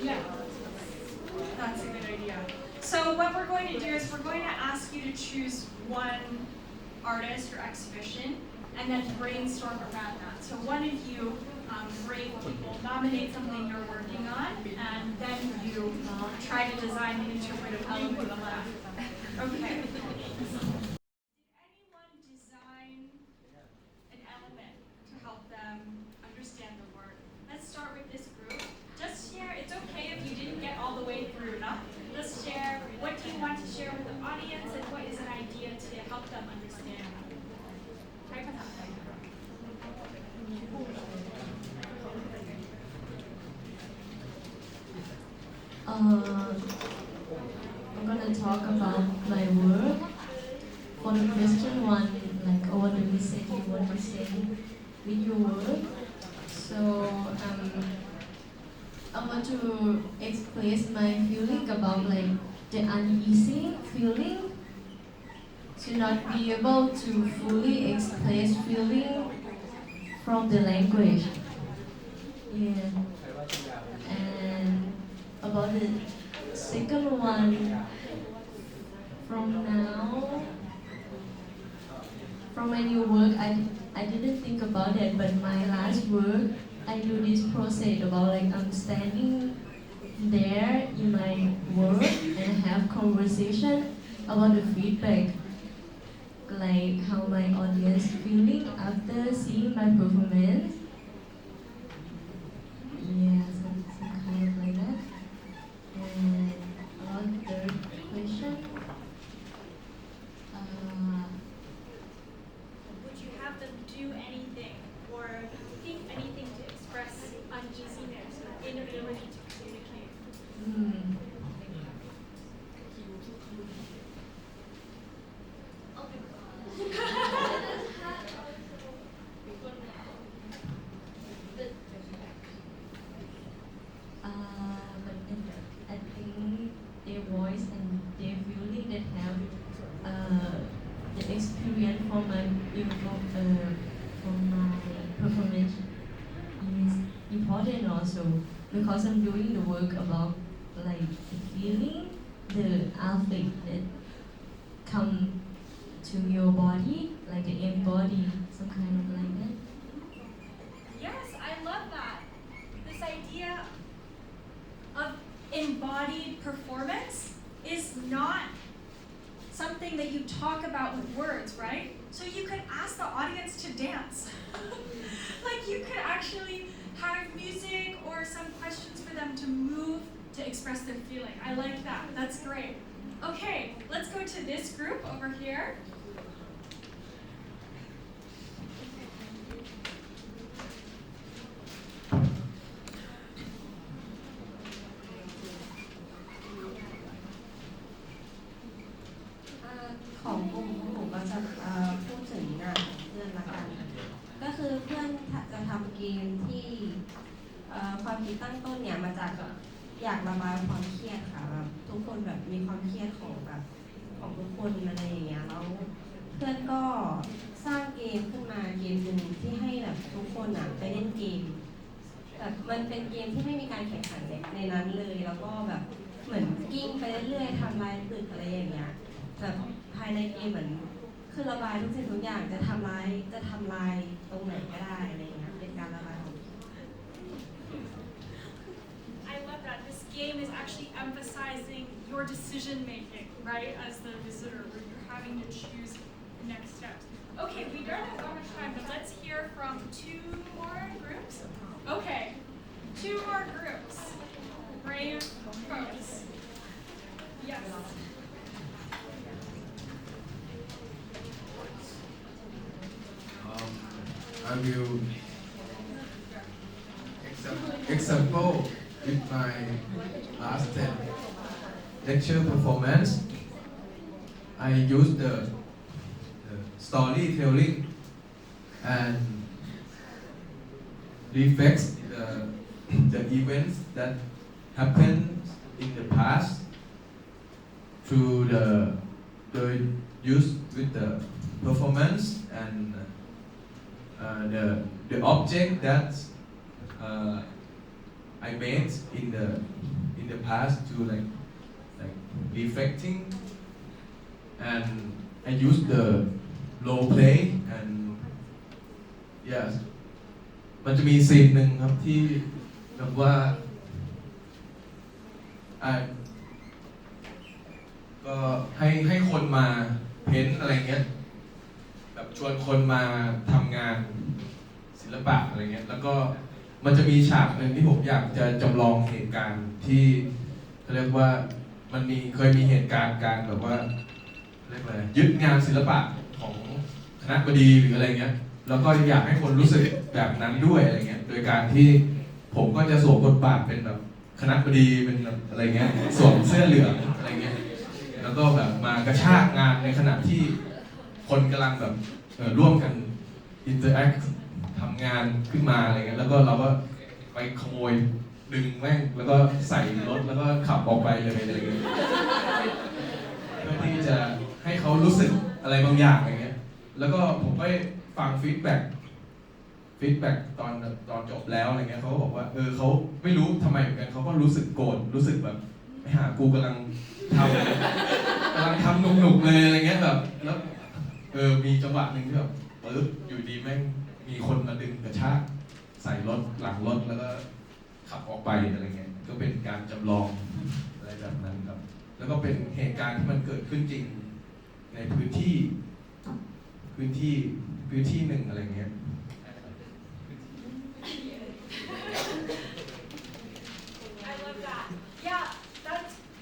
Yeah, that's a good idea. So what we're going to do is we're going to ask you to choose one artist or exhibition, and then brainstorm around that. So one of you will nominate something you're working on, and then you try to design an interpretive element of that. Okay. Did anyone design an element to help them understand the work? Let's start with this group. Just share, it's okay if you didn't get all the way through, no? Just share, what do you want to share with the audience, and what is an idea to help them understand? I'm gonna talk about my work. For the question one, like what do you say you want to say with your work? So I want to express my feeling about like the uneasy feeling to not be able to fully express feeling from the language. Yeah. And about the second one, from my new work, I didn't think about it, but my last work, I do this process about like I'm standing there in my work and have conversation about the feedback, like how my audience feeling after seeing my performance. Yeah, some kind of like that. And about the third question, Would you have them do anything or think anything to express uneasiness or inability to communicate? the experience from my performance is important also because I'm doing the work about like the feeling, the affect that come to your body, like the embody, some kind of like that. Yes, I love that. This idea of embodied performance is not something that you talk about with words, right? So you could ask the audience to dance. Like you could actually have music or some questions for them to move to express their feeling. I like that. That's great. Okay, let's go to this group over here. Uh, ของกลุ่มของผมก็จะพูดถึงงานของเพื่อนละกันก็คือเพื่อนจะทำเกมที่ความคิดตั้งต้นเนี่ยมาจากอยากระบายความเครียดค่ะแบบทุกคนแบบมีความเครียดของแบบของทุกคนอะไรอย่างเงี้ยแล้วเพื่อนก็สร้างเกมขึ้นมาเกมหนึ่งที่ให้แบบทุกคนอ่ะไปเล่นเกมแบบมันเป็นเกมที่ไม่มีการแข่งขันในนั้นเลยแล้วก็แบบเหมือนกิ้งไปเรื่อยๆทำลายตึกอะไรอย่างเงี้ยแบบภายในเกมเหมือนคือระบายทุกสิ่งทุกอย่างจะทำลายตรงไหนก็ได้อะไรอย่างเงี้ยเป็นการระบายของ I love that. This game is actually emphasizing your decision making, right, as the visitor, where you're having to choose the next steps. Okay, we don't have that much time, but let's hear from two more groups. Okay, two more groups. Brave folks. Yes. I will example with my last 10 lecture performance. I use the storytelling and reflects the events that happened in the past through the use with the performance and the object that I made in the past to like reflecting, and I use the role play and yes มันจะมีซีนหนึ่งครับที่แบบว่าก็ให้คนมาเพ้นอะไรเงี้ยแบบชวนคนมาทำงานศิลปะอะไรเงี้ยแล้วก็มันจะมีฉากหนึ่งที่ผมอยากจะจำลองเหตุการณ์ที่เขาเรียกว่ามันเคยมีเหตุการณ์การแบบว่าเรียกอะไรยึดงานศิลปะของคณะบดีหรืออะไรเงี้ยแล้วก็อยากให้คนรู้สึกแบบนั้นด้วยอะไรเงี้ยโดยการที่ผมก็จะสวมบทบาทเป็นแบบคณะบดีเป็นอะไรเงี้ยสวมเสื้อเหลืองอะไรเงี้ยแล้วก็แบบมากระชากงานในขณะที่คนกำลังแบบร่วมกันอินเตอร์แอคทำงานขึ้นมาอะไรเงี้ยแล้วก็เราก็ไปขโมยดึงแม่งแล้วก็ใส่รถแล้วก็ขับออกไปเลยอะไรเงี้ยเพื่อที่จะให้เขารู้สึกอะไรบางอย่างอะไรเงี้ยแล้วก็ผมก็ฟังฟีดแบ็กตอนจบแล้วอะไรเงี้ยเขาก็บอกว่าเขาไม่รู้ทำไมเหมือนกันเขาก็รู้สึกโกรธรู้สึกแบบไอ้ห่ากูกำลังทำหนุกๆเลยอะไรเงี้ยแบบแล้วมีจังหวะหนึ่งที่แบบปึ๊บอยู่ดีแม่งมีคนมาดึงกระชากใส่รถหลังรถแล้วก็ขับออกไปอะไรเงี้ยก็เป็นการจำลองอะไรแบบนั้นครับแล้วก็เป็นเหตุการณ์ที่มันเกิดขึ้นจริงในพื้นที่หนึ่งอะไรเงี้ย I love that. Yeah,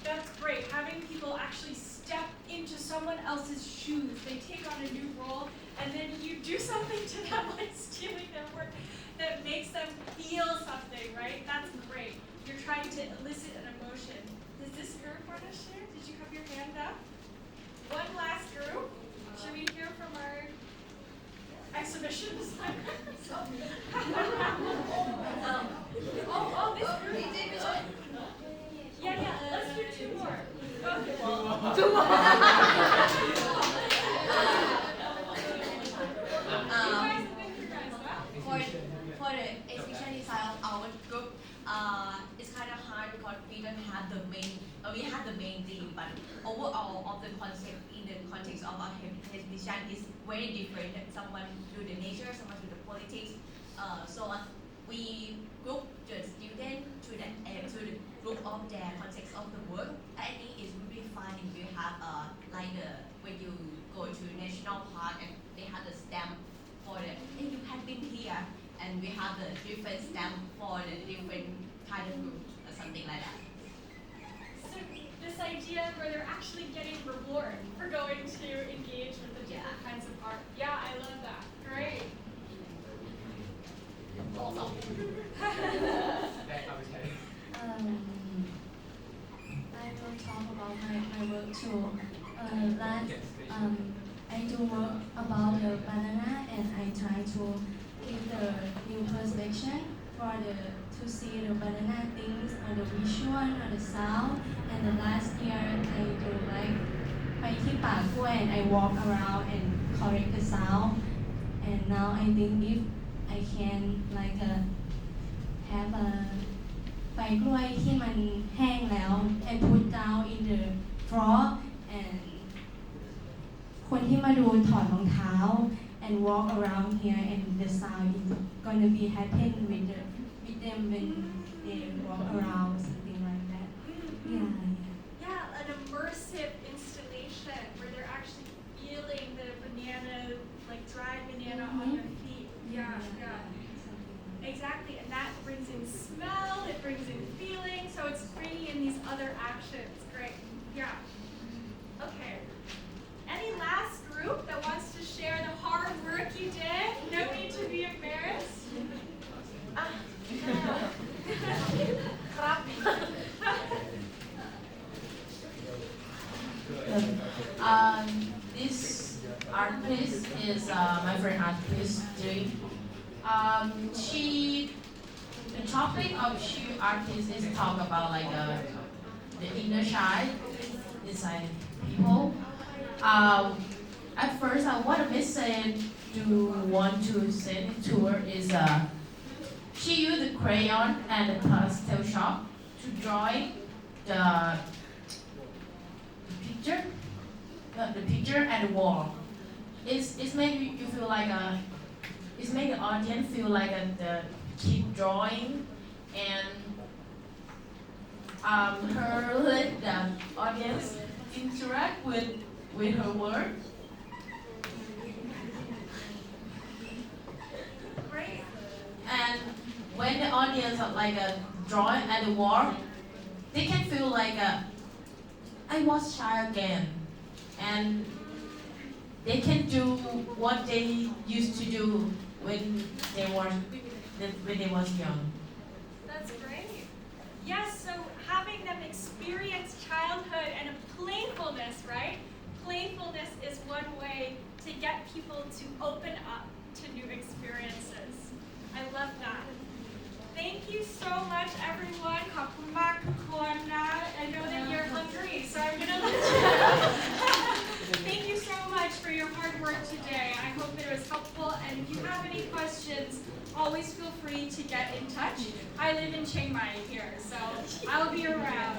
that's great. Having people actually step into someone else's shoes. They take on a new role, and then you do something to them, like stealing their work, that makes them feel something, right? That's great. You're trying to elicit an emotion. Does this group want to share? Did you have your hand up? One last group. Should we hear from our exhibition designer? Oh, this group. Yeah, let's do two more. Okay. Two more. of our exhibition is very different. Someone do the nature, someone do the politics. We group the student to the group of their context of the work. I think it's really fun if you have when you go to national park and they have the stamp for the hey, you have been here, and we have the different stamp for the different kind of group or something like that. So this idea where they're actually getting reward for going to engage with the different kinds of art. Yeah, I love that. Great. I will talk about my work too. I do work about the banana, and I try to give the new perspective to see the banana things on the visual, on the sound. And the last year I doไปที่ป่ากล้วย and I walk around and correct the sound. And now I think if I can have a ใบกล้วยที่มันแห้งแล้ว and put down in the drawer, and คนที่มาดูถอดรองเท้า and walk around here, and the sound is gonna be happen with them when they walk around, something like that. Yeah, an immersive installation where they're actually feeling the banana, like dried banana on their feet. Yeah. Exactly, and that brings in smell, it brings in feeling, so it's bringing in these other actions. Great. Yeah. Okay. Any last group that wants to share the hard work you did? No need to be embarrassed. This artist is my friend artist Jane. The topic of she artist is talk about the inner child inside people. At first, what a message you want to send to her is she used the crayon and the pastel shop to draw the picture and the wall. It's made you feel it's made the audience feel the keep drawing, and her let the audience interact with her work. Great. And when the audience drawing at the wall, they can feel I was shy again, and they can do what they used to do when they was young. That's great. Yes, so having them experience childhood and a playfulness, right? Playfulness is one way to get people to open up to new experiences. I love that. Thank you so much, everyone. ขอบคุณมากทุกคนนะ I know that you're hungry, so I'm gonna let you. Thank you so much for your hard work today. I hope it was helpful, and if you have any questions, always feel free to get in touch. I live in Chiang Mai here, so I'll be around.